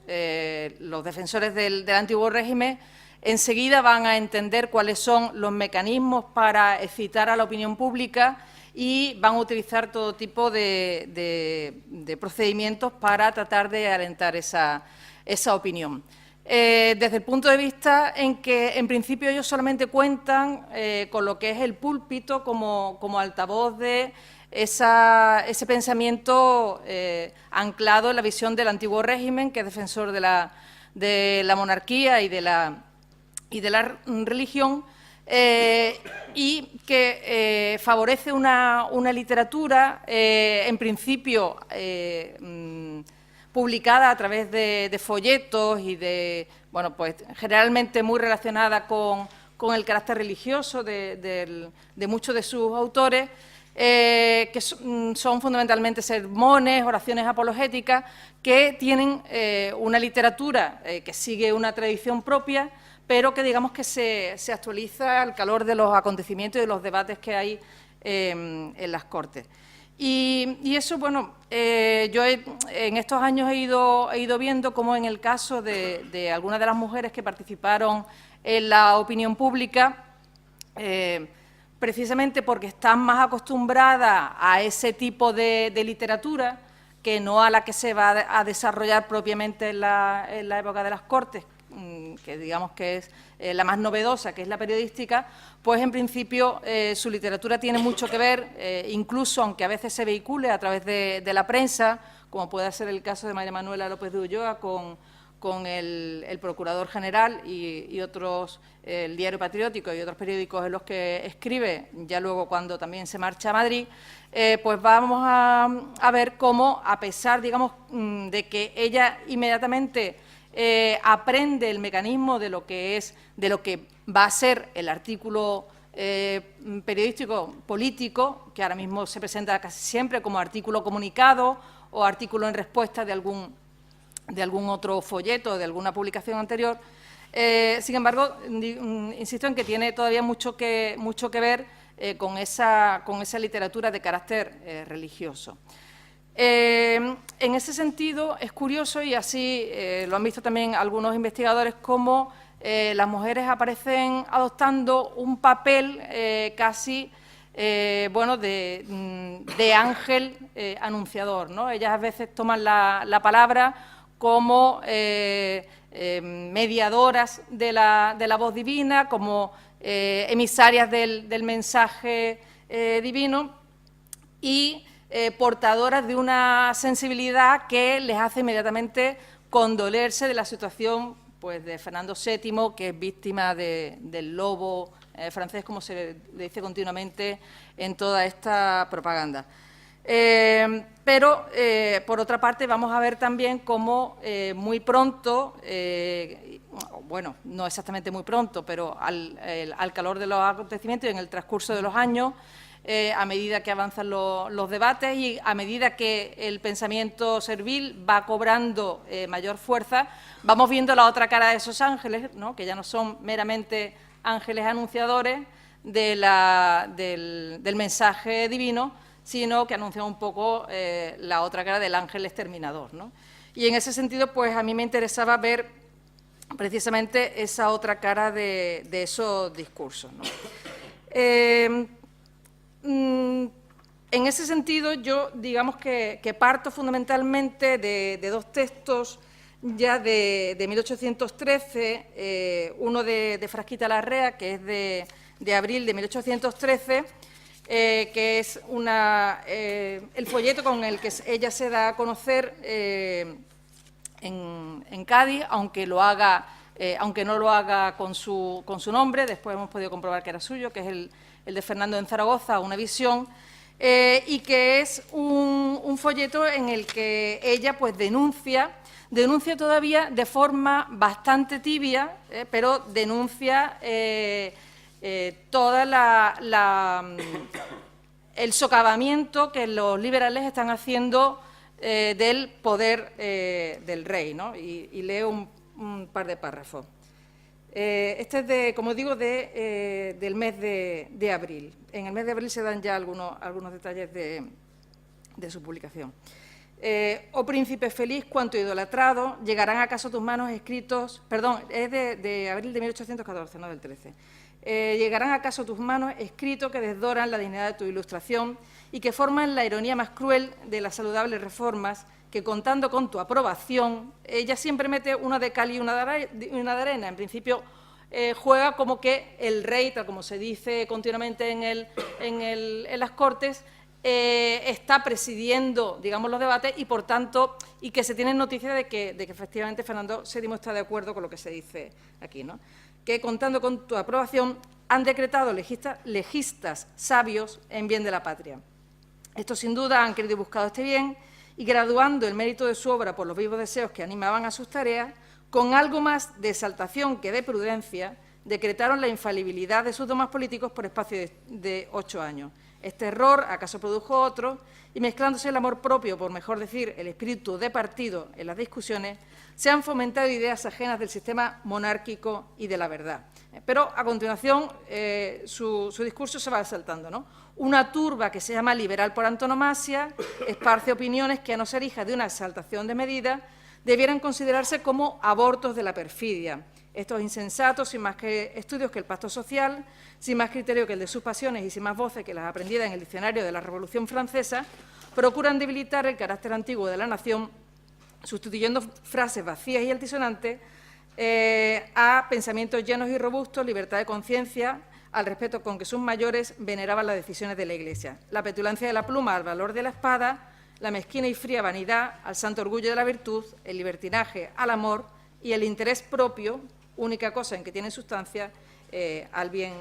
defensores del antiguo régimen enseguida van a entender cuáles son los mecanismos para excitar a la opinión pública y van a utilizar todo tipo de procedimientos para tratar de alentar esa opinión. Desde el punto de vista en que, en principio, ellos solamente cuentan con lo que es el púlpito como altavoz de ese pensamiento anclado en la visión del antiguo régimen, que es defensor de la monarquía y de la religión, y que favorece una literatura, en principio, publicada a través de folletos y bueno, pues generalmente muy relacionada con el carácter religioso de muchos de sus autores, que son fundamentalmente sermones, oraciones apologéticas, que tienen una literatura que sigue una tradición propia, pero que digamos que se actualiza al calor de los acontecimientos y de los debates que hay en las Cortes. Y eso, bueno, yo en estos años he ido viendo cómo en el caso de algunas de las mujeres que participaron en la opinión pública, precisamente porque están más acostumbradas a ese tipo de literatura que no a la que se va a desarrollar propiamente en la época de las Cortes, que digamos que es la más novedosa, que es la periodística, pues en principio su literatura tiene mucho que ver, incluso aunque a veces se vehicule a través de la prensa, como puede ser el caso de María Manuela López de Ulloa con el Procurador General y otros, el Diario Patriótico y otros periódicos en los que escribe, ya luego cuando también se marcha a Madrid, pues vamos a ver cómo, a pesar, digamos, de que ella inmediatamente aprende el mecanismo de lo que va a ser el artículo periodístico político, que ahora mismo se presenta casi siempre como artículo comunicado o artículo en respuesta de algún otro folleto, de alguna publicación anterior. Sin embargo, insisto en que tiene todavía mucho que ver con esa literatura de carácter religioso. En ese sentido, es curioso, y así lo han visto también algunos investigadores, cómo las mujeres aparecen adoptando un papel casi bueno, de ángel anunciador, ¿no? Ellas a veces toman la palabra como mediadoras de la voz divina, como emisarias del mensaje divino y portadoras de una sensibilidad que les hace inmediatamente condolerse de la situación pues, de Fernando VII, que es víctima del lobo francés, como se le dice continuamente en toda esta propaganda. Pero, por otra parte, vamos a ver también cómo muy pronto, bueno, no exactamente muy pronto, pero al calor de los acontecimientos y en el transcurso de los años, a medida que avanzan los debates y a medida que el pensamiento servil va cobrando mayor fuerza, vamos viendo la otra cara de esos ángeles, ¿no?, que ya no son meramente ángeles anunciadores del mensaje divino, sino que anuncian un poco la otra cara del ángel exterminador, ¿no? Y en ese sentido, pues a mí me interesaba ver precisamente esa otra cara de esos discursos, ¿no? En ese sentido, yo digamos que parto fundamentalmente de dos textos ya de 1813, uno de Frasquita Larrea, que es de abril de 1813, que es el folleto con el que ella se da a conocer en Cádiz, aunque no lo haga con su nombre. Después hemos podido comprobar que era suyo, que es el de Fernando en Zaragoza, Una visión, y que es un folleto en el que ella pues denuncia todavía de forma bastante tibia, pero denuncia toda el socavamiento que los liberales están haciendo del poder del rey, ¿no? Y leo un par de párrafos. Este es, como digo, del mes de abril. En el mes de abril se dan ya algunos detalles de su publicación. Oh príncipe feliz, cuanto idolatrado, llegarán acaso a tus manos escritos... Perdón, es de abril de 1814, no del 13. Llegarán acaso a tus manos escritos que desdoran la dignidad de tu ilustración y que forman la ironía más cruel de las saludables reformas que, contando con tu aprobación, ella siempre mete una de cal y una de arena. En principio, juega como que el rey, tal como se dice continuamente en las Cortes, está presidiendo, digamos, los debates y, por tanto, y que se tiene noticia de que efectivamente Fernando VII está de acuerdo con lo que se dice aquí, ¿no? Que, contando con tu aprobación, han decretado legistas sabios en bien de la patria. Estos, sin duda, han querido y buscado este bien y, graduando el mérito de su obra por los vivos deseos que animaban a sus tareas, con algo más de exaltación que de prudencia, decretaron la infalibilidad de sus dogmas políticos por espacio de 8 años. Este error acaso produjo otro, y mezclándose el amor propio, por mejor decir, el espíritu de partido en las discusiones, se han fomentado ideas ajenas del sistema monárquico y de la verdad. Pero, a continuación, su discurso se va exaltando, ¿no? Una turba que se llama liberal por antonomasia esparce opiniones que, a no ser hijas de una exaltación de medida, debieran considerarse como abortos de la perfidia. Estos insensatos, sin más estudios que el pacto social, sin más criterio que el de sus pasiones y sin más voces que las aprendidas en el diccionario de la Revolución Francesa, procuran debilitar el carácter antiguo de la nación, sustituyendo frases vacías y altisonantes a pensamientos llenos y robustos, libertad de conciencia, al respeto con que sus mayores veneraban las decisiones de la Iglesia, la petulancia de la pluma al valor de la espada, la mezquina y fría vanidad al santo orgullo de la virtud, el libertinaje al amor y el interés propio, única cosa en que tiene sustancia, al bien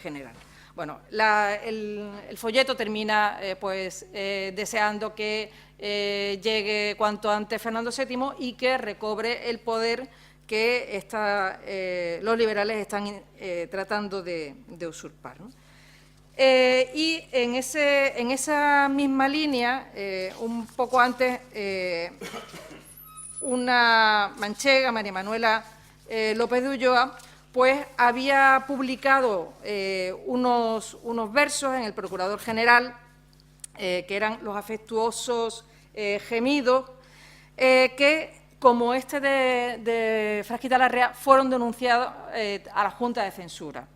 general. Bueno, el folleto termina deseando que llegue cuanto antes Fernando VII y que recobre el poder que los liberales están tratando de usurpar, ¿no? Y en esa misma línea, un poco antes, una manchega, María Manuela López de Ulloa, pues había publicado unos versos en el Procurador General, que eran los afectuosos gemidos, que, como este de Frasquita Larrea, fueron denunciados a la Junta de Censura.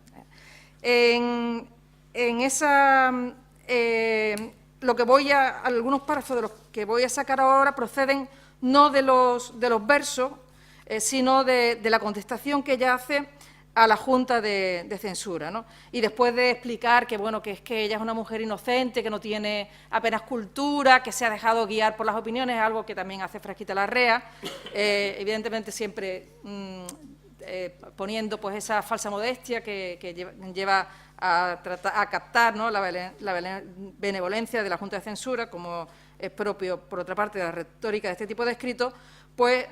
Algunos párrafos de los que voy a sacar ahora proceden no de los versos, sino de la contestación que ella hace a la Junta de Censura, ¿no? Y después de explicar que, bueno, que es que ella es una mujer inocente, que no tiene apenas cultura, que se ha dejado guiar por las opiniones, algo que también hace Frasquita Larrea, evidentemente siempre poniendo pues esa falsa modestia que lleva a captar, ¿no?, la benevolencia de la Junta de Censura, como es propio, por otra parte, de la retórica de este tipo de escritos, pues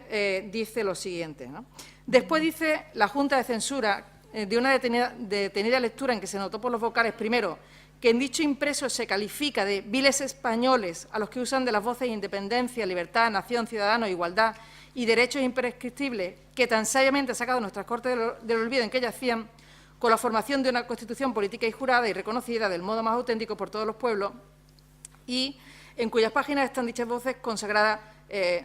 dice lo siguiente, ¿no? Después dice la Junta de Censura, de una detenida lectura en que se notó por los vocales, primero, que en dicho impreso se califica de viles españoles a los que usan de las voces independencia, libertad, nación, ciudadano, igualdad y derechos imprescriptibles que tan sabiamente ha sacado nuestras Cortes del olvido en que ellas hacían, con la formación de una Constitución política y jurada y reconocida del modo más auténtico por todos los pueblos, y en cuyas páginas están dichas voces consagradas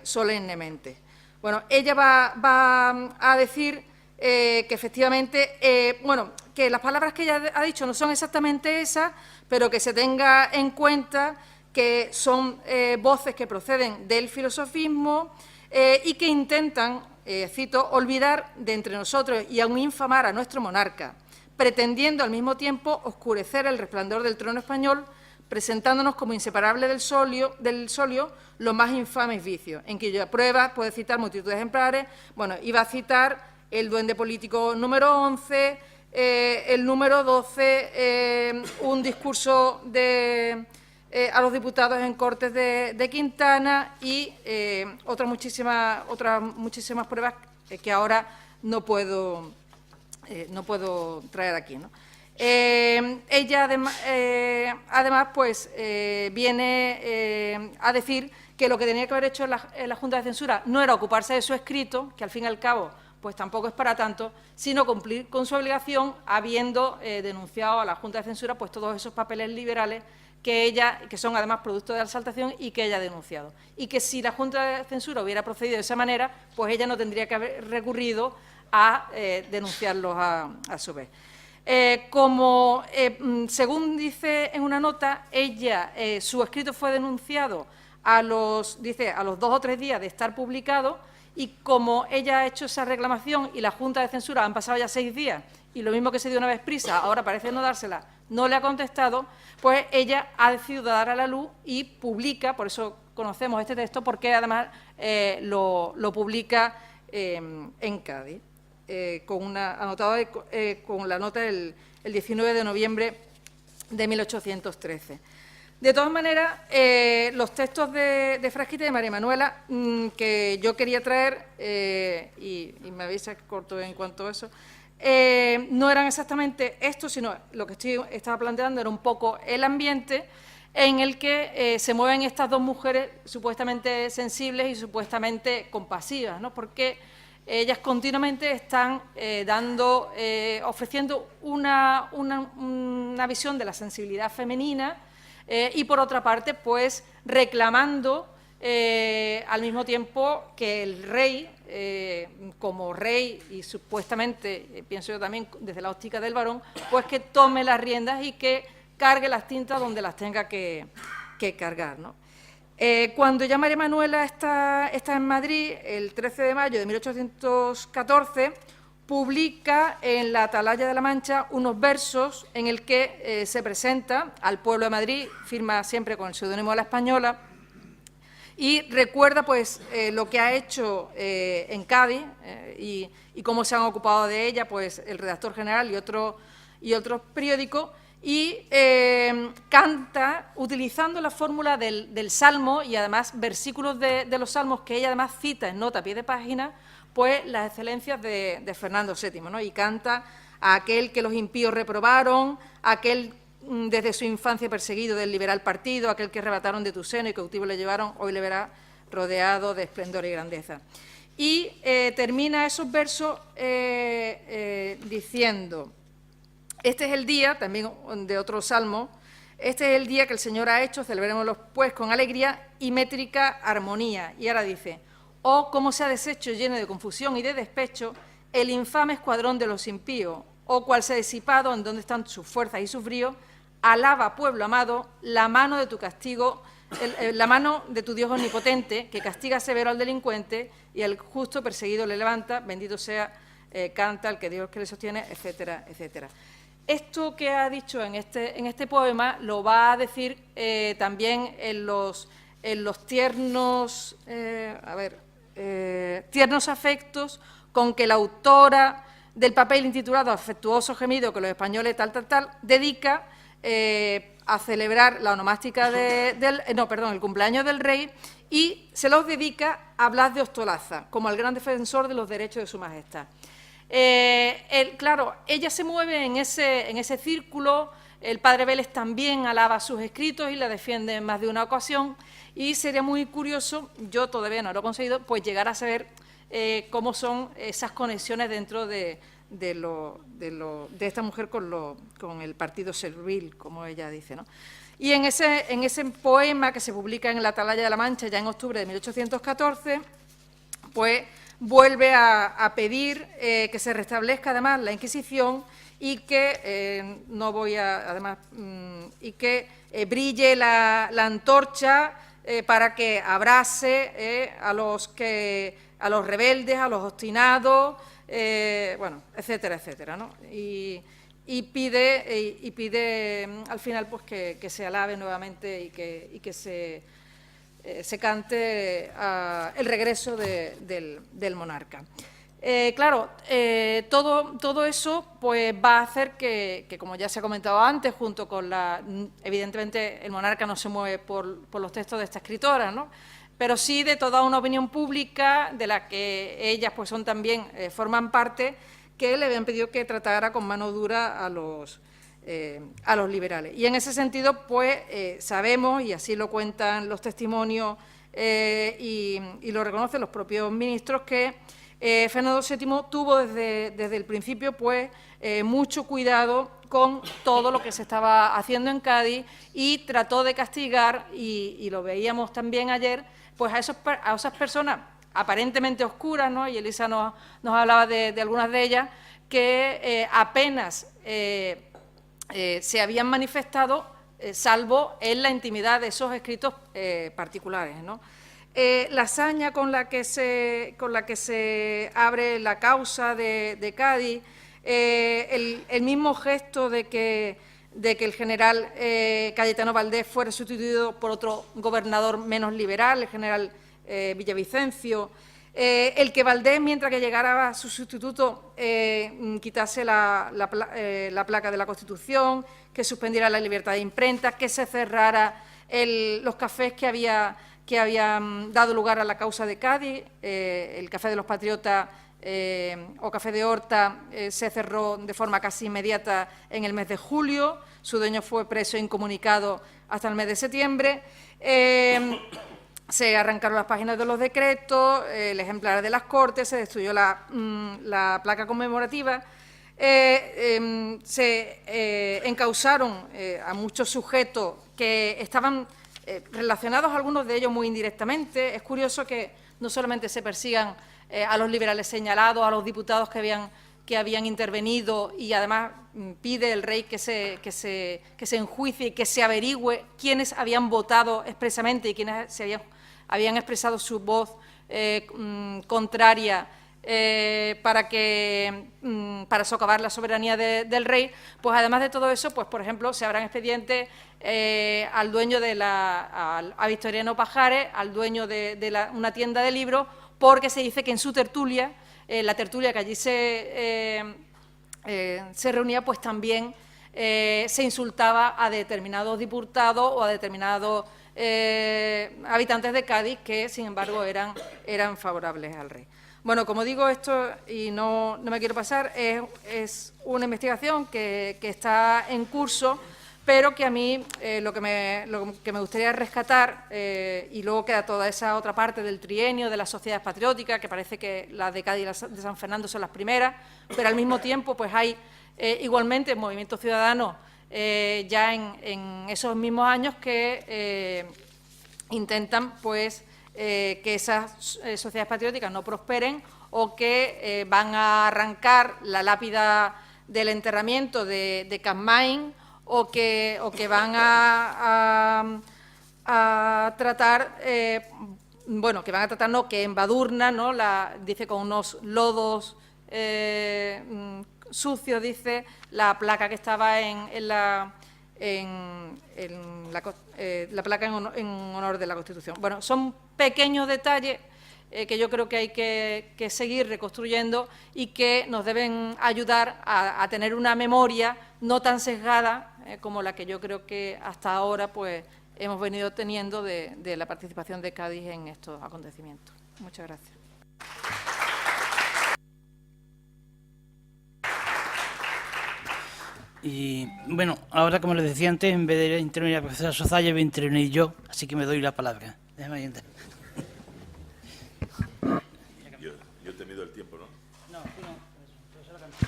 solemnemente. Bueno, ella va a decir que efectivamente, bueno, que las palabras que ella ha dicho no son exactamente esas, pero que se tenga en cuenta que son voces que proceden del filosofismo y que intentan, cito, olvidar de entre nosotros y aún infamar a nuestro monarca, pretendiendo al mismo tiempo oscurecer el resplandor del trono español, presentándonos como inseparables del solio los más infames vicios, en cuya prueba puede citar multitud de ejemplares. Bueno, iba a citar el duende político número 11, el número 12, un discurso a los diputados en Cortes de Quintana y otras muchísimas pruebas que ahora no puedo traer aquí, ¿no? Ella además pues, viene a decir que lo que tenía que haber hecho la Junta de Censura no era ocuparse de su escrito, que al fin y al cabo pues tampoco es para tanto, sino cumplir con su obligación, habiendo denunciado a la Junta de Censura pues todos esos papeles liberales que son además producto de la exaltación y que ella ha denunciado. Y que si la Junta de Censura hubiera procedido de esa manera, pues ella no tendría que haber recurrido a denunciarlos a su vez. Según dice en una nota, ella, su escrito fue denunciado a los 2 o 3 días de estar publicado, y como ella ha hecho esa reclamación y la Junta de Censura han pasado ya 6 días, y lo mismo que se dio una vez prisa, ahora parece no dársela, no le ha contestado, pues ella ha decidido dar a la luz y publica, por eso conocemos este texto, porque además lo publica en Cádiz. Anotado con la nota el 19 de noviembre de 1813. De todas maneras, los textos de Frasquita y de María Manuela que yo quería traer, y me avisa que corto en cuanto a eso, no eran exactamente esto, sino lo que estaba planteando era un poco el ambiente en el que se mueven estas dos mujeres supuestamente sensibles y supuestamente compasivas, ¿no? Porque ellas continuamente están ofreciendo una visión de la sensibilidad femenina y, por otra parte, pues reclamando al mismo tiempo que el rey, como rey y supuestamente, pienso yo también desde la óptica del varón, pues que tome las riendas y que cargue las tintas donde las tenga que cargar, ¿no? Cuando ya María Manuela está en Madrid, el 13 de mayo de 1814, publica en la Atalaya de la Mancha unos versos en el que se presenta al pueblo de Madrid, firma siempre con el seudónimo de La Española, y recuerda pues lo que ha hecho en Cádiz y cómo se han ocupado de ella pues el redactor general y otros periódicos, y canta utilizando la fórmula del Salmo y además versículos de los Salmos que ella además cita en nota a pie de página, pues las excelencias de Fernando VII, ¿no? Y canta a aquel que los impíos reprobaron, a aquel desde su infancia perseguido del liberal partido, aquel que arrebataron de tu seno y cautivo le llevaron, hoy le verá rodeado de esplendor y grandeza. Y termina esos versos diciendo: este es el día, también de otro salmo, este es el día que el Señor ha hecho, celebrémoslo pues con alegría y métrica armonía. Y ahora dice: oh, cómo se ha deshecho lleno de confusión y de despecho el infame escuadrón de los impíos, oh, cuál se ha disipado, en dónde están sus fuerzas y sus bríos, alaba, pueblo amado, la mano de tu castigo la mano de tu Dios omnipotente, que castiga severo al delincuente y al justo perseguido le levanta, bendito sea, canta el que Dios que le sostiene, etcétera, etcétera. Esto que ha dicho en este poema lo va a decir también en los tiernos, tiernos afectos con que la autora del papel intitulado Afectuoso gemido que los españoles dedica a celebrar la onomástica el cumpleaños del rey, y se los dedica a Blas de Ostolaza, como el gran defensor de los derechos de su majestad. Claro, ella se mueve en ese círculo. El padre Vélez también alaba sus escritos y la defiende en más de una ocasión, y sería muy curioso, yo todavía no lo he conseguido, pues llegar a saber cómo son esas conexiones dentro de esta mujer con el partido servil, como ella dice, ¿no? Y en ese poema que se publica en la Atalaya de la Mancha ya en octubre de 1814, pues vuelve a pedir que se restablezca además la Inquisición y que y que brille la antorcha para que abrase a los rebeldes, a los obstinados, bueno, etcétera, etcétera, ¿no? Y pide al final pues que se alabe nuevamente y que se cante el regreso del monarca. Claro, todo eso pues va a hacer que, como ya se ha comentado antes, junto con evidentemente el monarca no se mueve por los textos de esta escritora, ¿no?, pero sí de toda una opinión pública de la que ellas pues son también, forman parte, que le habían pedido que tratara con mano dura a los liberales. Y en ese sentido, pues sabemos, y así lo cuentan los testimonios y lo reconocen los propios ministros, que Fernando VII tuvo desde el principio pues mucho cuidado con todo lo que se estaba haciendo en Cádiz y trató de castigar, y lo veíamos también ayer, pues a esas personas aparentemente oscuras, ¿no? Y Elisa nos hablaba de algunas de ellas, que apenas se habían manifestado, salvo en la intimidad de esos escritos particulares, ¿no? La hazaña con la que se abre la causa de Cádiz, el mismo gesto de que el general Cayetano Valdés fuera sustituido por otro gobernador menos liberal, el general Villavicencio, el que Valdés, mientras que llegara su sustituto, quitase la placa de la Constitución, que suspendiera la libertad de imprenta, que se cerrara los cafés que habían dado lugar a la causa de Cádiz, el Café de los Patriotas o Café de Horta se cerró de forma casi inmediata en el mes de julio, su dueño fue preso e incomunicado hasta el mes de septiembre. Se arrancaron las páginas de los decretos, el ejemplar de las Cortes, se destruyó la placa conmemorativa, se encausaron a muchos sujetos que estaban relacionados, algunos de ellos muy indirectamente. Es curioso que no solamente se persigan a los liberales señalados, a los diputados que habían intervenido, y además pide el rey que se enjuicie y que se averigüe quiénes habían votado expresamente y quiénes habían expresado su voz contraria para socavar la soberanía del rey. Pues además de todo eso, pues por ejemplo, se abran expedientes al dueño a Victoriano Pajares, al dueño de una tienda de libros, porque se dice que en su tertulia, la tertulia que allí se reunía, pues también se insultaba a determinados diputados o a determinados habitantes de Cádiz que, sin embargo, eran favorables al rey. Bueno, como digo, esto, y no me quiero pasar, es una investigación que está en curso, pero que a mí lo que me gustaría rescatar, y luego queda toda esa otra parte del trienio, de las sociedades patrióticas, que parece que las de Cádiz y las de San Fernando son las primeras, pero al mismo tiempo pues hay igualmente movimientos ciudadanos ya en esos mismos años que intentan pues que esas sociedades patrióticas no prosperen, o que van a arrancar la lápida del enterramiento de Capmany, o que van a tratar, bueno, que van a tratar, no, que embadurna, ¿no? Dice con unos lodos sucios, dice, la placa que estaba la placa en honor de la Constitución. Bueno, son pequeños detalles que yo creo que hay que seguir reconstruyendo y que nos deben ayudar a tener una memoria no tan sesgada como la que yo creo que hasta ahora pues hemos venido teniendo de la participación de Cádiz en estos acontecimientos. Muchas gracias. Y bueno, ahora, como les decía antes, en vez de intervenir la profesora Sozaya, voy a intervenir yo, así que me doy la palabra. Déjame ayudar. Yo te mido el tiempo, ¿no? No, tú no, profesora Cantó.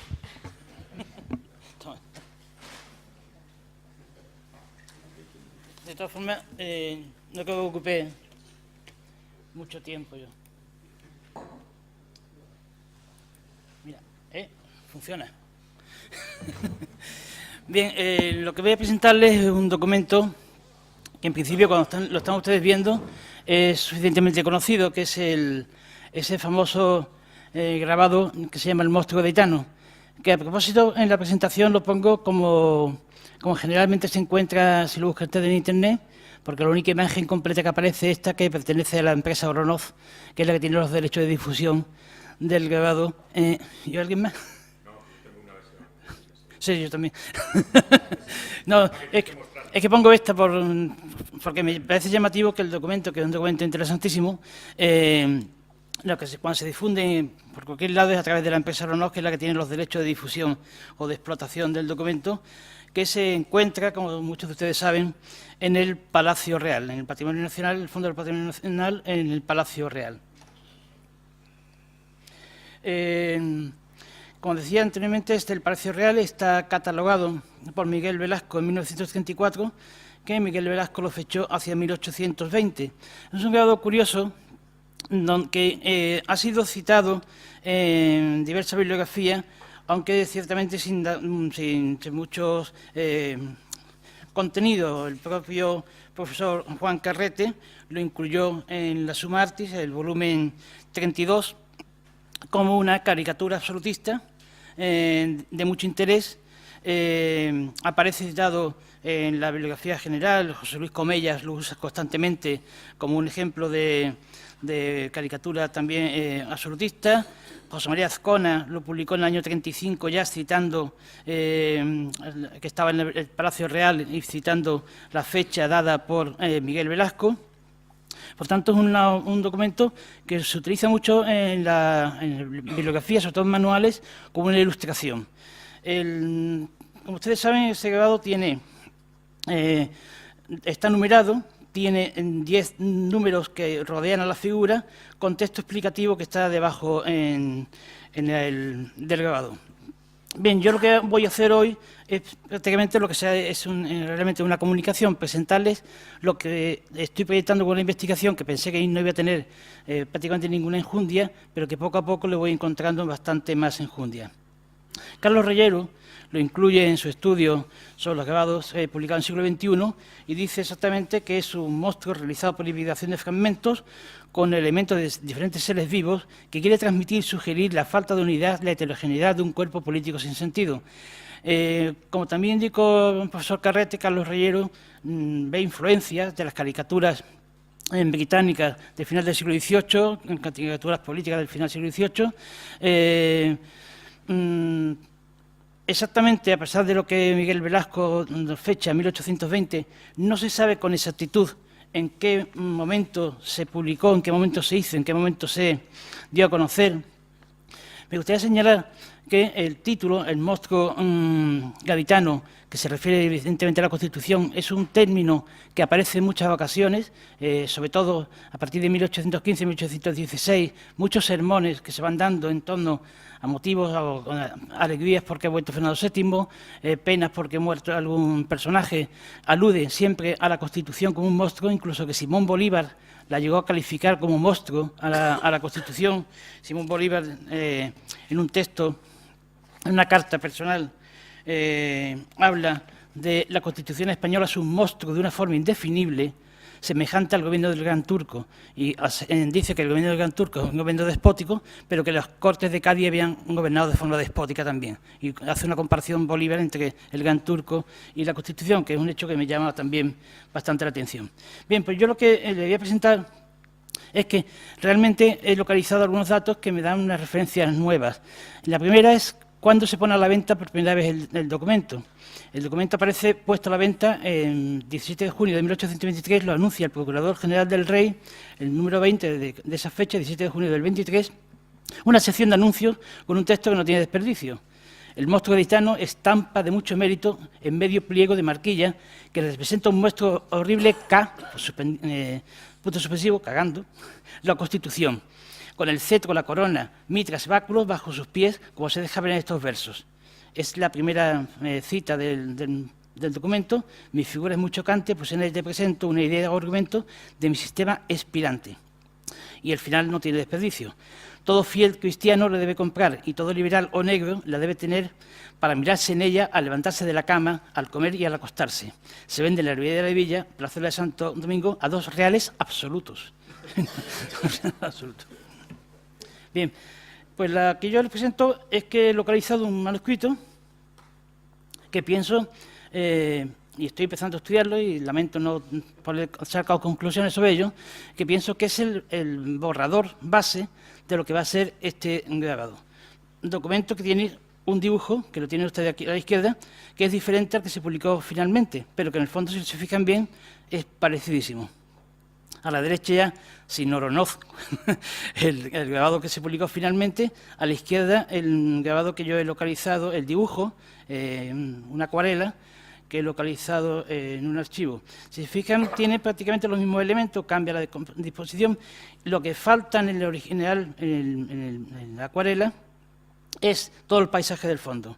Toma. De todas formas, no creo que ocupe mucho tiempo yo. Mira, funciona. Bien, lo que voy a presentarles es un documento que en principio cuando lo están ustedes viendo es suficientemente conocido, que es ese famoso grabado que se llama El monstruo gaditano, que a propósito en la presentación lo pongo como generalmente se encuentra si lo buscan ustedes en Internet, porque la única imagen completa que aparece es esta, que pertenece a la empresa Oronov, que es la que tiene los derechos de difusión del grabado. ¿Y alguien más? Sí, yo también. No, es que pongo esta porque me parece llamativo que el documento, que es un documento interesantísimo, cuando se difunde por cualquier lado es a través de la empresa Oronov, que es la que tiene los derechos de difusión o de explotación del documento, que se encuentra, como muchos de ustedes saben, en el Palacio Real, en el Patrimonio Nacional, el Fondo del Patrimonio Nacional, en el Palacio Real. Como decía anteriormente, el Palacio Real está catalogado por Miguel Velasco en 1934, que Miguel Velasco lo fechó hacia 1820. Es un grabado curioso que ha sido citado en diversas bibliografías, aunque ciertamente sin muchos contenidos. El propio profesor Juan Carrete lo incluyó en la Summa Artis, el volumen 32, como una caricatura absolutista de mucho interés. Aparece citado en la bibliografía general, José Luis Comellas lo usa constantemente como un ejemplo de caricatura también absolutista. José María Azcona lo publicó en el año 35 ya citando, que estaba en el Palacio Real y citando la fecha dada por Miguel Velasco. Por tanto, es un documento que se utiliza mucho en bibliografías, sobre todo en manuales, como una ilustración. Como ustedes saben, ese grabado está numerado, tiene 10 números que rodean a la figura, con texto explicativo que está debajo del grabado. Bien, yo lo que voy a hacer hoy es prácticamente lo que sea, realmente una comunicación, presentarles lo que estoy proyectando con la investigación, que pensé que no iba a tener prácticamente ninguna enjundia, pero que poco a poco le voy encontrando bastante más enjundia. Carlos Reyero lo incluye en su estudio sobre los grabados publicado en el siglo XXI y dice exactamente que es un monstruo realizado por hibridación de fragmentos con elementos de diferentes seres vivos que quiere transmitir y sugerir la falta de unidad, la heterogeneidad de un cuerpo político sin sentido. Como también indicó el profesor Carrete, Carlos Reyero ve influencias de las caricaturas británicas del final del siglo XVIII, en caricaturas políticas del final del siglo XVIII. Exactamente, a pesar de lo que Miguel Velasco fecha en 1820, no se sabe con exactitud en qué momento se publicó, en qué momento se hizo, en qué momento se dio a conocer. Me gustaría señalar que el título, el monstruo gaditano, que se refiere evidentemente a la Constitución, es un término que aparece en muchas ocasiones, sobre todo a partir de 1815 y 1816, muchos sermones que se van dando en torno a motivos, a alegrías porque ha muerto Fernando VII, penas porque ha muerto algún personaje, alude siempre a la Constitución como un monstruo, incluso que Simón Bolívar la llegó a calificar como monstruo a la Constitución. Simón Bolívar, en un texto, en una carta personal, habla de la Constitución española es un monstruo de una forma indefinible, semejante al gobierno del Gran Turco, y dice que el gobierno del Gran Turco es un gobierno despótico, pero que los Cortes de Cádiz habían gobernado de forma despótica también. Y hace una comparación Bolívar entre el Gran Turco y la Constitución, que es un hecho que me llama también bastante la atención. Bien, pues yo lo que le voy a presentar es que realmente he localizado algunos datos que me dan unas referencias nuevas. La primera es cuándo se pone a la venta por primera vez el documento. El documento aparece puesto a la venta el 17 de junio de 1823, lo anuncia el Procurador General del Rey, el número 20 de esa fecha, 17 de junio del 23, una sección de anuncios con un texto que no tiene desperdicio. El monstruo gaditano, estampa de mucho mérito en medio pliego de marquilla, que representa un monstruo horrible K, punto suspensivo, cagando, la Constitución, con el cetro, la corona, mitras, báculos bajo sus pies, como se deja ver en estos versos. Es la primera cita del documento. Mi figura es muy chocante, pues en él te presento una idea o argumento de mi sistema expirante. Y el final no tiene desperdicio. Todo fiel cristiano lo debe comprar y todo liberal o negro la debe tener para mirarse en ella al levantarse de la cama, al comer y al acostarse. Se vende en la herrería de la Villa, Plazuela de Santo Domingo, a 2 reales absolutos. Absoluto. Bien, pues la que yo les presento es que he localizado un manuscrito que pienso, y estoy empezando a estudiarlo y lamento no poder sacar conclusiones sobre ello, que pienso que es el borrador base de lo que va a ser este grabado. Un documento que tiene un dibujo, que lo tiene usted aquí a la izquierda, que es diferente al que se publicó finalmente, pero que en el fondo, si se fijan bien, es parecidísimo. A la derecha ya, sin Noronov, el grabado que se publicó finalmente, a la izquierda el grabado que yo he localizado, el dibujo, una acuarela, que he localizado en un archivo. Si se fijan, tiene prácticamente los mismos elementos, cambia la disposición. Lo que falta en el original, en la acuarela, es todo el paisaje del fondo.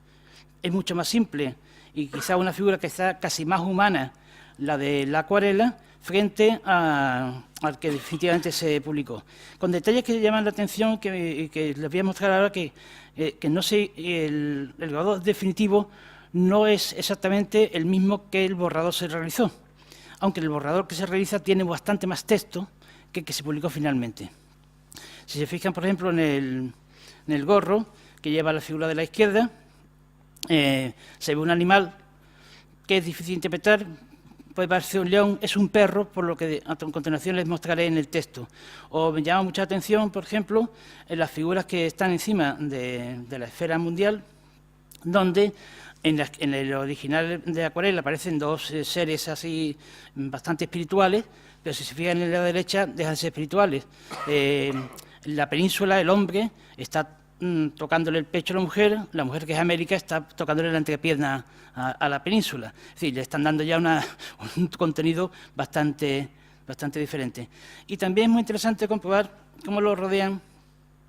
Es mucho más simple y quizá una figura que está casi más humana, la de la acuarela, frente al que definitivamente se publicó. Con detalles que llaman la atención, que les voy a mostrar ahora, que no sé, el grabado definitivo no es exactamente el mismo que el borrador se realizó, aunque el borrador que se realiza tiene bastante más texto que el que se publicó finalmente. Si se fijan, por ejemplo, en el gorro que lleva la figura de la izquierda, se ve un animal que es difícil de interpretar, puede parecer un león, es un perro, por lo que a continuación les mostraré en el texto. O me llama mucha atención, por ejemplo, en las figuras que están encima de la esfera mundial, donde en el original de acuarela aparecen 2 seres así bastante espirituales, pero si se fijan en la derecha dejan de ser espirituales. La península, el hombre, está tocándole el pecho a la mujer que es América está tocándole la entrepierna a la península. Es decir, le están dando ya un contenido bastante diferente. Y también es muy interesante comprobar cómo lo rodean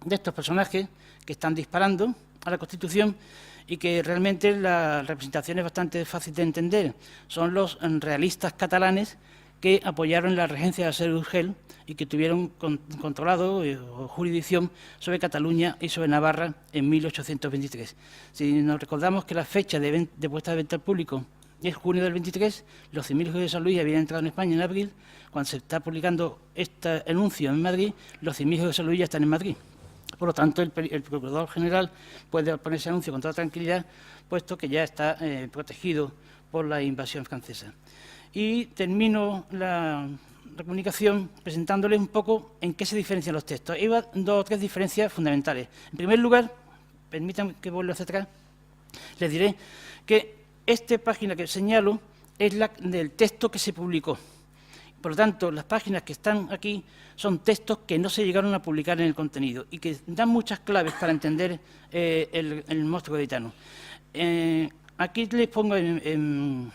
de estos personajes que están disparando a la Constitución y que realmente la representación es bastante fácil de entender. Son los realistas catalanes que apoyaron la regencia de Alcide Urgell y que tuvieron controlado o jurisdicción sobre Cataluña y sobre Navarra en 1823. Si nos recordamos que la fecha de puesta de venta al público es junio del 23, los 100.000 hijos de San Luis habían entrado en España en abril. Cuando se está publicando este anuncio en Madrid, los 100.000 hijos de San Luis ya están en Madrid. Por lo tanto, el Procurador General puede poner ese anuncio con toda tranquilidad, puesto que ya está protegido por la invasión francesa. Y termino la comunicación presentándoles un poco en qué se diferencian los textos. Hay 2 o 3 diferencias fundamentales. En primer lugar, permítanme que vuelva hacia atrás, les diré que esta página que señalo es la del texto que se publicó. Por lo tanto, las páginas que están aquí son textos que no se llegaron a publicar en el contenido y que dan muchas claves para entender el monstruo gaditano. Aquí les pongo en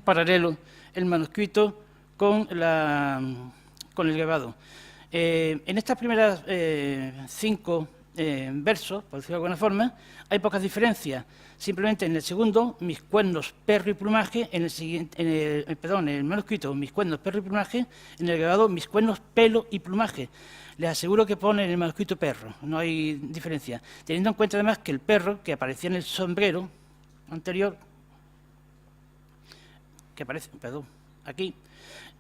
paralelo el manuscrito con el grabado. En estas primeras 5 versos, por decirlo de alguna forma, hay pocas diferencias. Simplemente en el segundo, mis cuernos, perro y plumaje, en el manuscrito, mis cuernos, perro y plumaje, en el grabado, mis cuernos, pelo y plumaje. Les aseguro que pone en el manuscrito perro, no hay diferencia. Teniendo en cuenta además que el perro, que aparecía en el sombrero anterior, que aparece, perdón, aquí,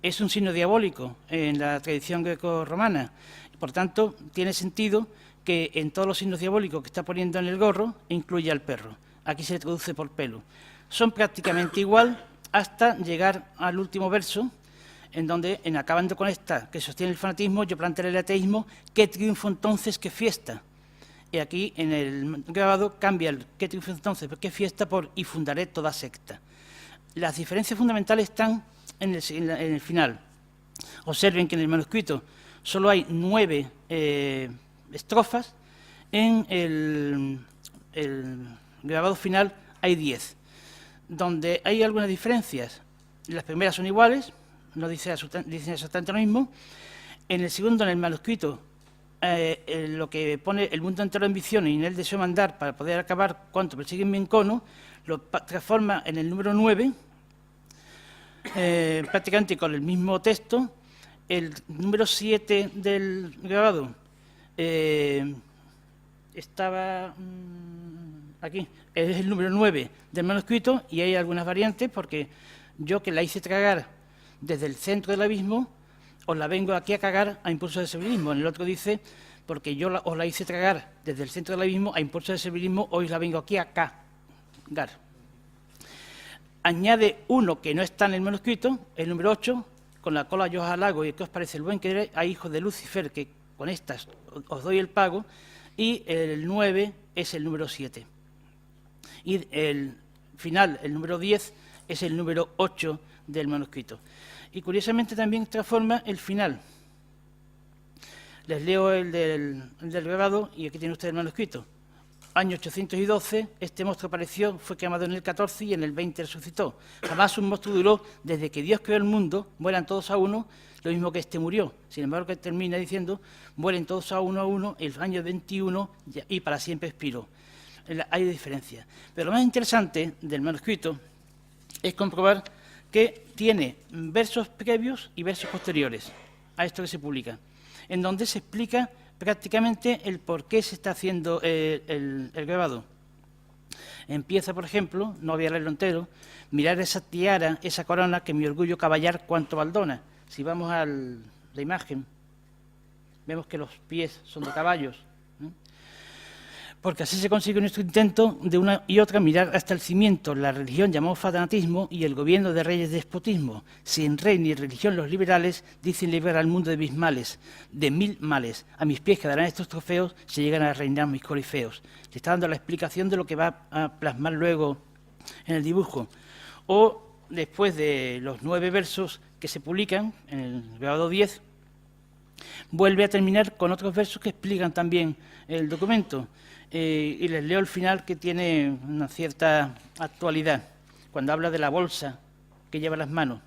es un signo diabólico en la tradición greco-romana. Por tanto, tiene sentido que en todos los signos diabólicos que está poniendo en el gorro incluya al perro. Aquí se traduce por pelo. Son prácticamente igual hasta llegar al último verso, en donde, acabando con esta que sostiene el fanatismo, yo plantearé el ateísmo, ¿qué triunfo entonces, qué fiesta? Y aquí en el grabado cambia el ¿qué triunfo entonces, qué fiesta? Por y fundaré toda secta. Las diferencias fundamentales están en el final. Observen que en el manuscrito solo hay 9 estrofas, en el grabado final hay 10, donde hay algunas diferencias. Las primeras son iguales, no dicen exactamente lo mismo. En el segundo, en el manuscrito, lo que pone el mundo entero en ambición y en el deseo de mandar para poder acabar cuanto persiguen mi encono, lo transforma en el número 9, prácticamente con el mismo texto. El número 7 del grabado estaba aquí, es el número 9 del manuscrito, y hay algunas variantes, porque yo, que la hice tragar desde el centro del abismo, os la vengo aquí a cagar a impulso de servilismo. En el otro dice, porque yo os la hice tragar desde el centro del abismo a impulso de servilismo, hoy la vengo aquí a cagar. Añade uno que no está en el manuscrito, el número 8, con la cola yo os halago y ¿qué os parece el buen querer? A hijos de Lucifer, que con estas os doy el pago, y el 9 es el número 7. Y el final, el número 10, es el número 8 del manuscrito. Y curiosamente también transforma el final. Les leo el del grabado, y aquí tiene usted el manuscrito. Año 812, este monstruo apareció, fue quemado en el 14 y en el 20 resucitó. Jamás un monstruo duró, desde que Dios creó el mundo, mueran todos a uno, lo mismo que este murió. Sin embargo, que termina diciendo, mueren todos a uno, el año 21 y para siempre expiró. Hay diferencias. Pero lo más interesante del manuscrito es comprobar que tiene versos previos y versos posteriores a esto que se publica, en donde se explica prácticamente el por qué se está haciendo el grabado. Empieza, por ejemplo, no voy a leerlo entero, mirar esa tiara, esa corona, que mi orgullo caballar cuanto baldona. Si vamos a la imagen, vemos que los pies son de caballos, ¿no? Porque así se consigue nuestro intento de una y otra mirar hasta el cimiento, la religión llamado fanatismo y el gobierno de reyes despotismo. Sin rey ni religión los liberales dicen liberar al mundo de mis males, de 1000 males. A mis pies quedarán estos trofeos si llegan a reinar mis corifeos. Le está dando la explicación de lo que va a plasmar luego en el dibujo. O después de los 9 versos que se publican en el grabado 10, vuelve a terminar con otros versos que explican también el documento. Y les leo el final, que tiene una cierta actualidad, cuando habla de la bolsa que lleva en las manos.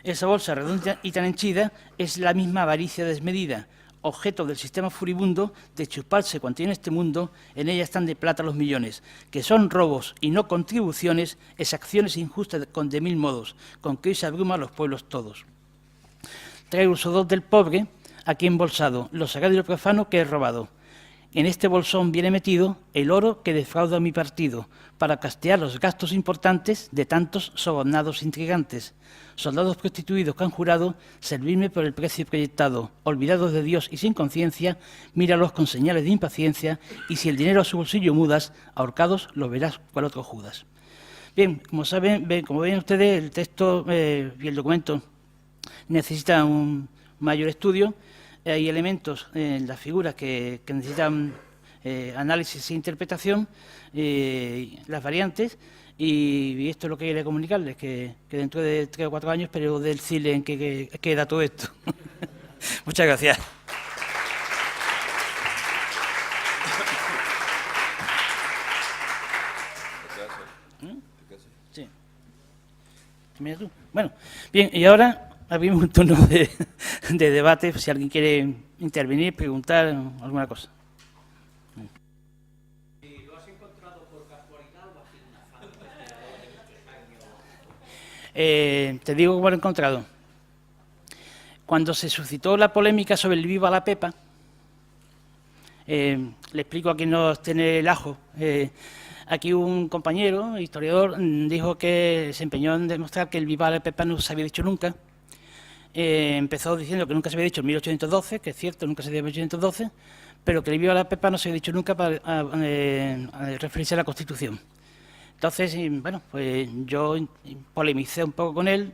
Esa bolsa redonda y tan henchida es la misma avaricia desmedida, objeto del sistema furibundo de chuparse cuanto tiene este mundo. En ella están de plata los millones, que son robos y no contribuciones, exacciones injustas con de 1000 modos, con que hoy se abruma a los pueblos todos. Traigo el sudor del pobre aquí embolsado, lo sagrado y lo profano que he robado. En este bolsón viene metido el oro que defrauda a mi partido, para castear los gastos importantes de tantos sobornados intrigantes, soldados prostituidos que han jurado servirme por el precio proyectado, olvidados de Dios y sin conciencia, míralos con señales de impaciencia, y si el dinero a su bolsillo mudas, ahorcados lo verás cual otro Judas. Bien, como ven ustedes, el texto y el documento necesitan un mayor estudio. Hay elementos en las figuras que necesitan análisis e interpretación, las variantes, y esto es lo que quería comunicarles, que dentro de 3 o 4 años espero decirles en qué queda todo esto. Muchas gracias. Sí. Mira tú. Bueno, bien, y ahora abrimos un turno de debate, si alguien quiere intervenir, preguntar alguna cosa. ¿Lo has encontrado por casualidad o has sido una fan? Te digo cómo lo he encontrado. Cuando se suscitó la polémica sobre el viva la Pepa, le explico a quien no tiene el ajo, Aquí un compañero, historiador, dijo que se empeñó en demostrar que el Viva la Pepa no se había dicho nunca. Empezó diciendo que nunca se había dicho en 1812, que es cierto, nunca se dijo en 1812, pero que el Viva la Pepa no se había dicho nunca para referirse a la Constitución. Entonces, bueno, pues yo polemicé un poco con él.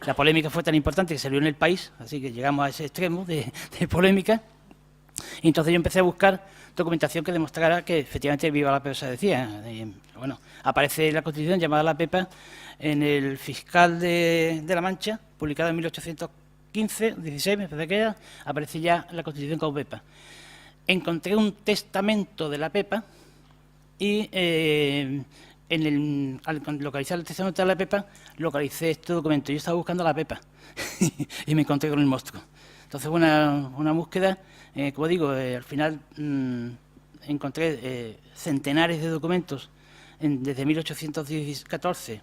La polémica fue tan importante que salió en El País, así que llegamos a ese extremo de polémica. Y entonces yo empecé a buscar documentación que demostrara que efectivamente Viva la Pepa se decía. Bueno, aparece la Constitución llamada la Pepa en el Fiscal de La Mancha, publicada en 1815, 16, me parece que era, aparece ya la Constitución como Pepa. Encontré un testamento de la Pepa y al localizar el testamento de la Pepa, localicé este documento. Yo estaba buscando a la Pepa y me encontré con el monstruo. Entonces fue una búsqueda, como digo, al final encontré centenares de documentos desde 1814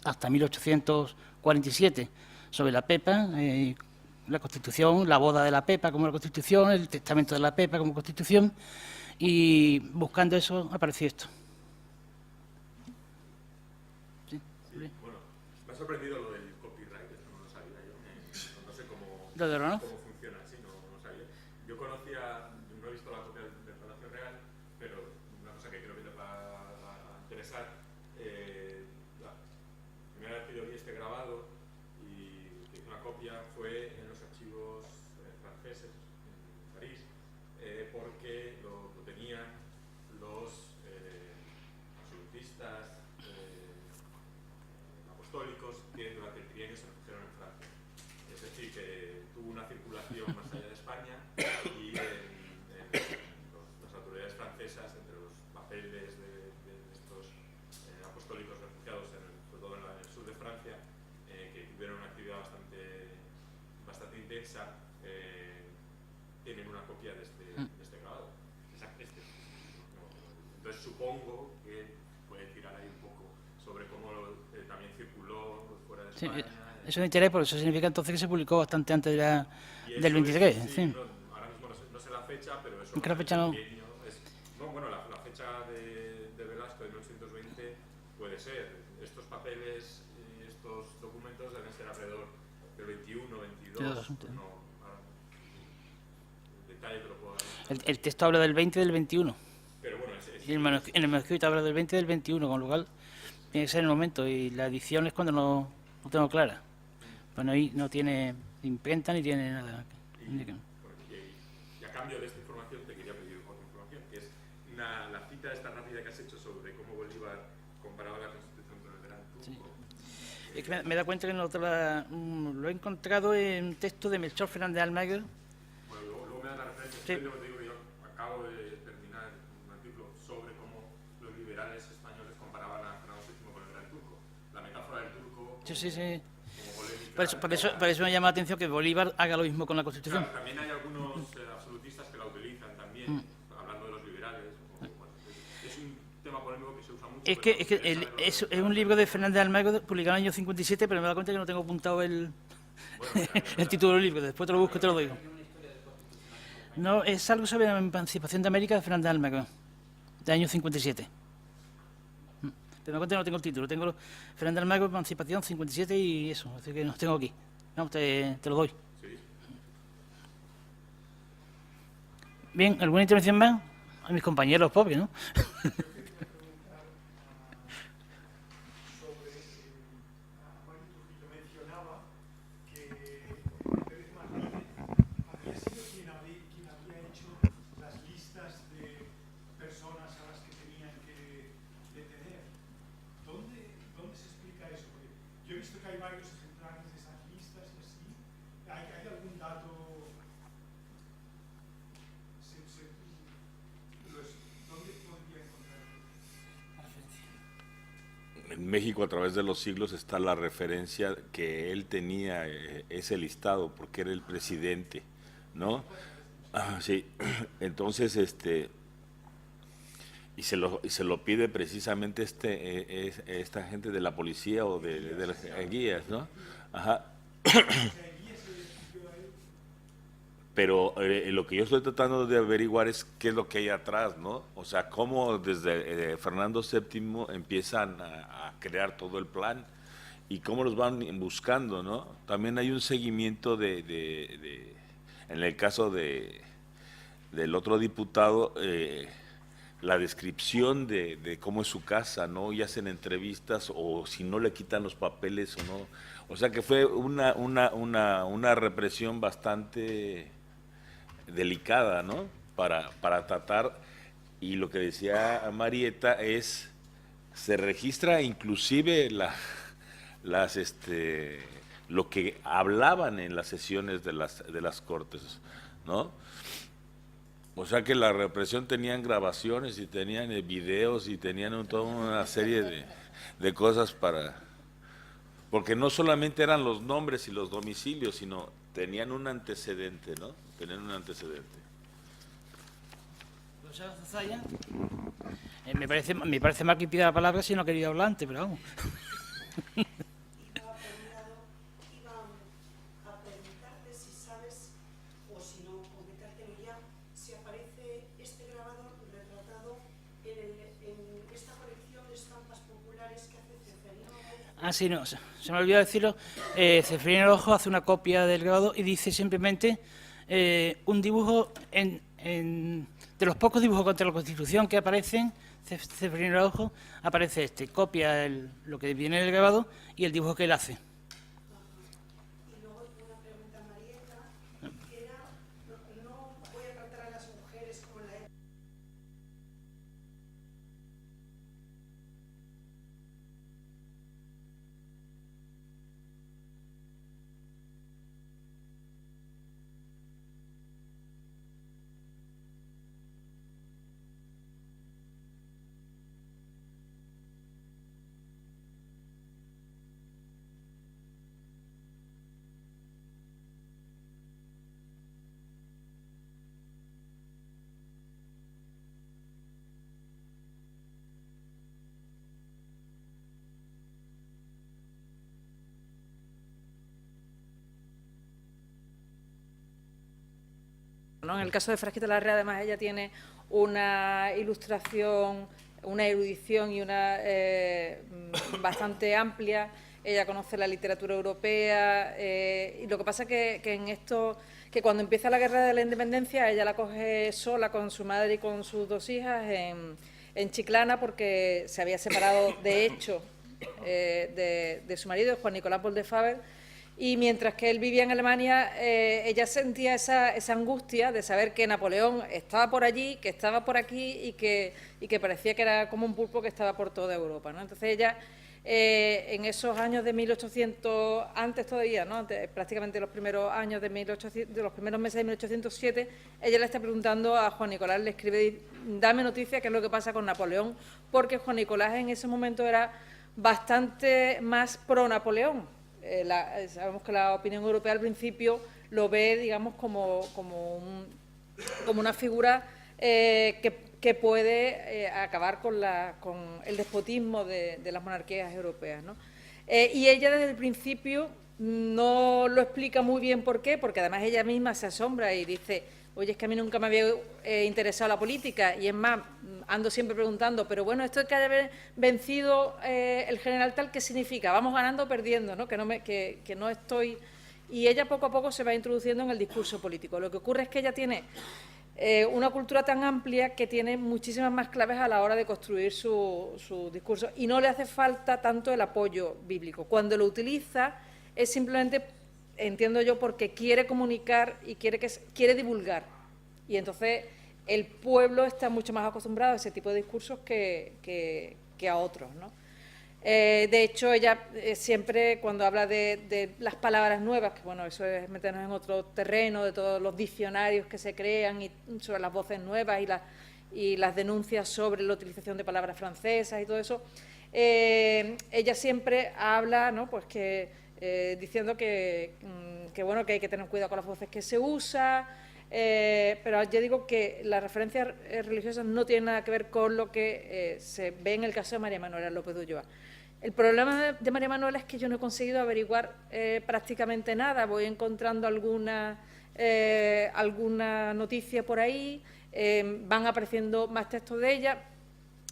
hasta 1847 sobre la Pepa, la Constitución, la boda de la Pepa como la Constitución, el testamento de la Pepa como Constitución, y buscando eso apareció esto. Sí, bueno, me ha sorprendido lo del copyright, esto no lo sabía yo, no sé cómo funciona así, no sabía. Yo conocía, no he visto la copia del Palacio Real, pero una cosa que creo que te va a interesar, la primera vez que yo vi este grabado y hice una copia fue en los archivos franceses, en París, porque lo tenían los absolutistas apostólicos que durante el trienio se refugiaron en Francia. Es decir, que tuvo una circulación más allá de España y las autoridades francesas, entre los papeles de estos apostólicos refugiados, sobre todo en el sur de Francia, que tuvieron una actividad bastante intensa, tienen una copia de este grabado. Entonces supongo que puede tirar ahí un poco sobre cómo también circuló fuera de España. Sí, eso me interesa porque eso significa entonces que se publicó bastante antes del 23. Sí, Sí. ahora mismo no sé la fecha, pero eso ¿En qué la fecha no? Bueno, la fecha de Velasco de 1820 puede ser. Estos papeles y estos documentos deben ser alrededor del 21, 22. Pues no, ahora, el detalle te lo puedo dar. El texto habla del 20 y del 21. Pero bueno, Y en el manuscrito habla del 20 y del 21, con lo cual tiene que ser en el momento. Y la edición es cuando no tengo clara. Bueno, ahí no tiene imprenta ni tiene nada. Y a cambio de esta información te quería pedir otra información, que es la cita esta rápida que has hecho sobre cómo Bolívar comparaba la Constitución con el Gran Turco. Sí. Es que me da cuenta que lo he encontrado en un texto de Melchor Fernández Almagro. Bueno, luego me dan la referencia. Sí. Te digo que yo acabo de terminar un artículo sobre cómo los liberales españoles comparaban a Fernando VII con el Gran Turco. La metáfora del turco como, Sí. como polémica. Por eso me llama la atención que Bolívar haga lo mismo con la Constitución. Claro, también hay algunos absolutistas que la utilizan también, hablando de los liberales. Bueno, es un tema polémico que se usa mucho. Es un libro de Fernández Almagro publicado en el año 57, pero me da cuenta que no tengo apuntado el título del libro. Después te lo busco y te lo doy. No, es algo sobre la emancipación de América de Fernández Almagro, del año 57. Pero me da cuenta que no tengo el título. Tengo Fernández Almagro, Emancipación 57 y eso. Así que los tengo aquí. Vamos, te lo doy. Bien, ¿alguna intervención más? A mis compañeros pobres, ¿no? Yo he visto que hay varios ejemplares de esas listas y así. ¿Hay algún dato? ¿Dónde podría encontrar? En México, a través de los siglos, está la referencia que él tenía ese listado, porque era el presidente, ¿no? Sí, entonces, y se lo pide precisamente esta gente de la policía o de las guías, ¿no? Ajá. pero lo que yo estoy tratando de averiguar es qué es lo que hay atrás, ¿no? O sea, cómo desde Fernando VII empiezan a crear todo el plan y cómo los van buscando, ¿no? También hay un seguimiento en el caso del otro diputado, la descripción de cómo es su casa, ¿no? Y hacen entrevistas o si no le quitan los papeles o no. O sea que fue una represión bastante delicada, ¿no? Para tratar, y lo que decía Marieta es, se registra inclusive lo que hablaban en las sesiones de las Cortes, ¿no? O sea que la represión tenían grabaciones y tenían videos y tenían toda una serie de cosas porque no solamente eran los nombres y los domicilios, sino tenían un antecedente, ¿no? Tenían un antecedente. Profesor Zaya, me parece mal que pida la palabra si no ha querido hablar antes, pero vamos. Iba a preguntarte si sabes, o si no, comentártelo ya, si aparece este grabador retratado en esta colección de estampas populares que hace Ceferino. Ah, sí, no, se me olvidó decirlo. Ceferino Rojo hace una copia del grabado y dice simplemente un dibujo de los pocos dibujos contra la Constitución que aparecen, Ceferino Rojo, aparece copia lo que viene en el grabado y el dibujo que él hace. Y luego una pregunta a Marieta, que era, no voy a tratar a las mujeres como en la época. ¿no? En el caso de Frasquita Larrea, además, ella tiene una ilustración, una erudición y una bastante amplia. Ella conoce la literatura europea y lo que pasa que en esto, que cuando empieza la Guerra de la Independencia, ella la coge sola con su madre y con sus dos hijas en Chiclana, porque se había separado, de hecho, de su marido, Juan Nicolás Paul de Faber. Y mientras que él vivía en Alemania, ella sentía esa angustia de saber que Napoleón estaba por allí, que estaba por aquí y que parecía que era como un pulpo que estaba por toda Europa, ¿no? Entonces ella, en esos años de 1800, antes todavía, ¿no? Prácticamente los primeros años de los primeros meses de 1807, ella le está preguntando a Juan Nicolás, le escribe, dame noticia qué es lo que pasa con Napoleón, porque Juan Nicolás en ese momento era bastante más pro Napoleón. Sabemos que la opinión europea al principio lo ve, digamos, como una figura que puede acabar con el despotismo de las monarquías europeas, ¿no? Y ella desde el principio no lo explica muy bien por qué, porque además ella misma se asombra y dice, oye, es que a mí nunca me había interesado la política, y es más, ando siempre preguntando, pero bueno, esto de que haya vencido el general tal, ¿qué significa? ¿Vamos ganando o perdiendo? ¿No? Que no estoy... Y ella poco a poco se va introduciendo en el discurso político. Lo que ocurre es que ella tiene una cultura tan amplia que tiene muchísimas más claves a la hora de construir su discurso, y no le hace falta tanto el apoyo bíblico. Cuando lo utiliza es simplemente, entiendo yo, porque quiere comunicar y quiere divulgar. Y entonces el pueblo está mucho más acostumbrado a ese tipo de discursos que a otros, ¿no? De hecho, ella siempre, cuando habla de las palabras nuevas, que bueno, eso es meternos en otro terreno, de todos los diccionarios que se crean y sobre las voces nuevas y las denuncias sobre la utilización de palabras francesas y todo eso, ella siempre habla, ¿no? Pues diciendo que bueno, que hay que tener cuidado con las voces que se usa, pero yo digo que las referencias religiosas no tienen nada que ver con lo que se ve en el caso de María Manuela López de Ulloa. El problema de María Manuela es que yo no he conseguido averiguar prácticamente nada. Voy encontrando alguna noticia por ahí, van apareciendo más textos de ella,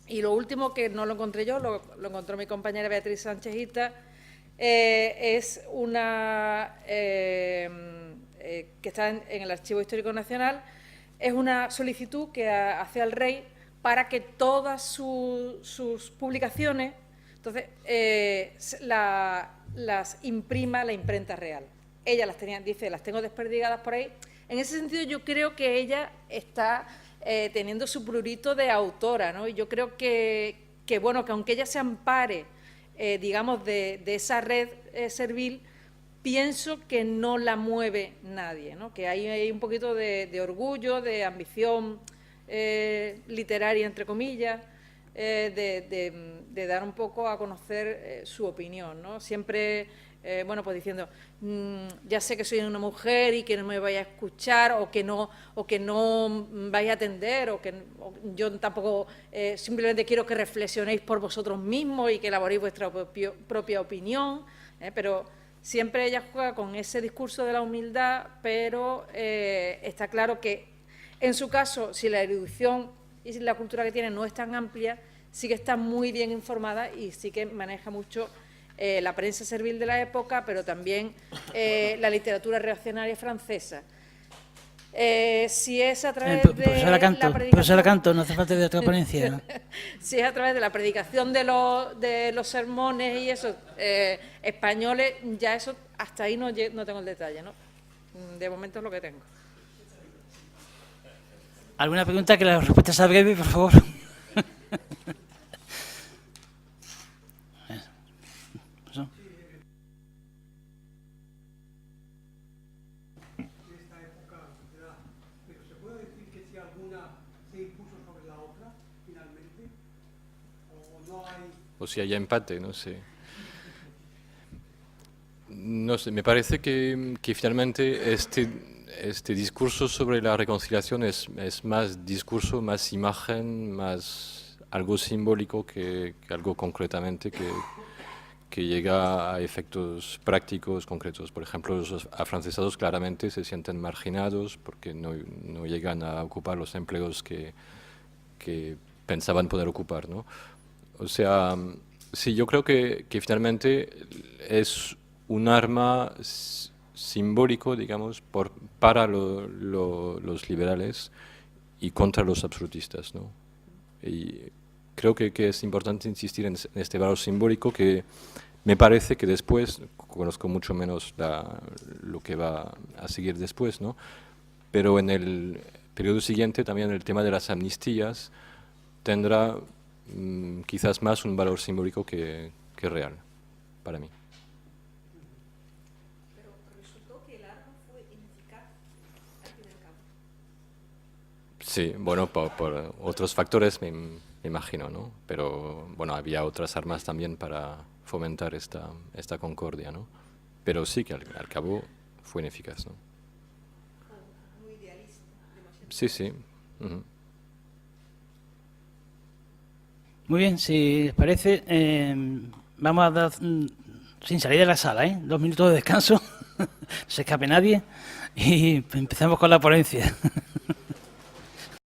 y lo último, que no lo encontré yo, lo encontró mi compañera Beatriz Sánchez Hita, es una que está en el Archivo Histórico Nacional, es una solicitud que hace al rey para que todas sus publicaciones, entonces, las imprima la imprenta real. Ella las tenía, dice, las tengo desperdigadas por ahí. En ese sentido, yo creo que ella está teniendo su prurito de autora, ¿no? Y yo creo que bueno, que aunque ella se ampare, digamos, de esa red servil, pienso que no la mueve nadie, ¿no? Que hay un poquito de orgullo, de ambición literaria, entre comillas, de dar un poco a conocer su opinión, ¿no? Siempre, bueno, pues diciendo, ya sé que soy una mujer y que no me vaya a escuchar, o que no vaya a atender, o yo tampoco simplemente quiero que reflexionéis por vosotros mismos y que elaboréis vuestra propia opinión, pero siempre ella juega con ese discurso de la humildad, pero está claro que, en su caso, si la erudición y la cultura que tiene no es tan amplia, sí que está muy bien informada y sí que maneja mucho la prensa servil de la época, pero también la literatura reaccionaria francesa. Si es a través de profesora Canto, no hace falta de otra ponencia, ¿no? Si es a través de la predicación de los sermones y eso, españoles, ya eso, hasta ahí no tengo el detalle, ¿no? De momento es lo que tengo. ¿Alguna pregunta? Que la respuesta sea breve, por favor. O si hay empate, no sé. No sé, me parece que finalmente este discurso sobre la reconciliación es más discurso, más imagen, más algo simbólico que algo concretamente que llega a efectos prácticos concretos. Por ejemplo, los afrancesados claramente se sienten marginados porque no llegan a ocupar los empleos que pensaban poder ocupar, ¿no? O sea, sí, yo creo que finalmente es un arma simbólico, digamos, para los liberales y contra los absolutistas, ¿no? Y creo que es importante insistir en este valor simbólico, que me parece que después, conozco mucho menos lo que va a seguir después, ¿no? Pero en el periodo siguiente también el tema de las amnistías tendrá quizás más un valor simbólico que real, para mí. Pero resultó que el arma fue ineficaz al fin y al cabo. Sí, bueno, por otros factores me imagino, ¿no? Pero bueno, había otras armas también para fomentar esta concordia, ¿no? Pero sí que al cabo fue ineficaz, ¿no? Muy idealista, demasiado. Sí, sí. Muy bien, si les parece, vamos a dar, sin salir de la sala, 2 minutos de descanso, no se escape nadie, y empezamos con la ponencia.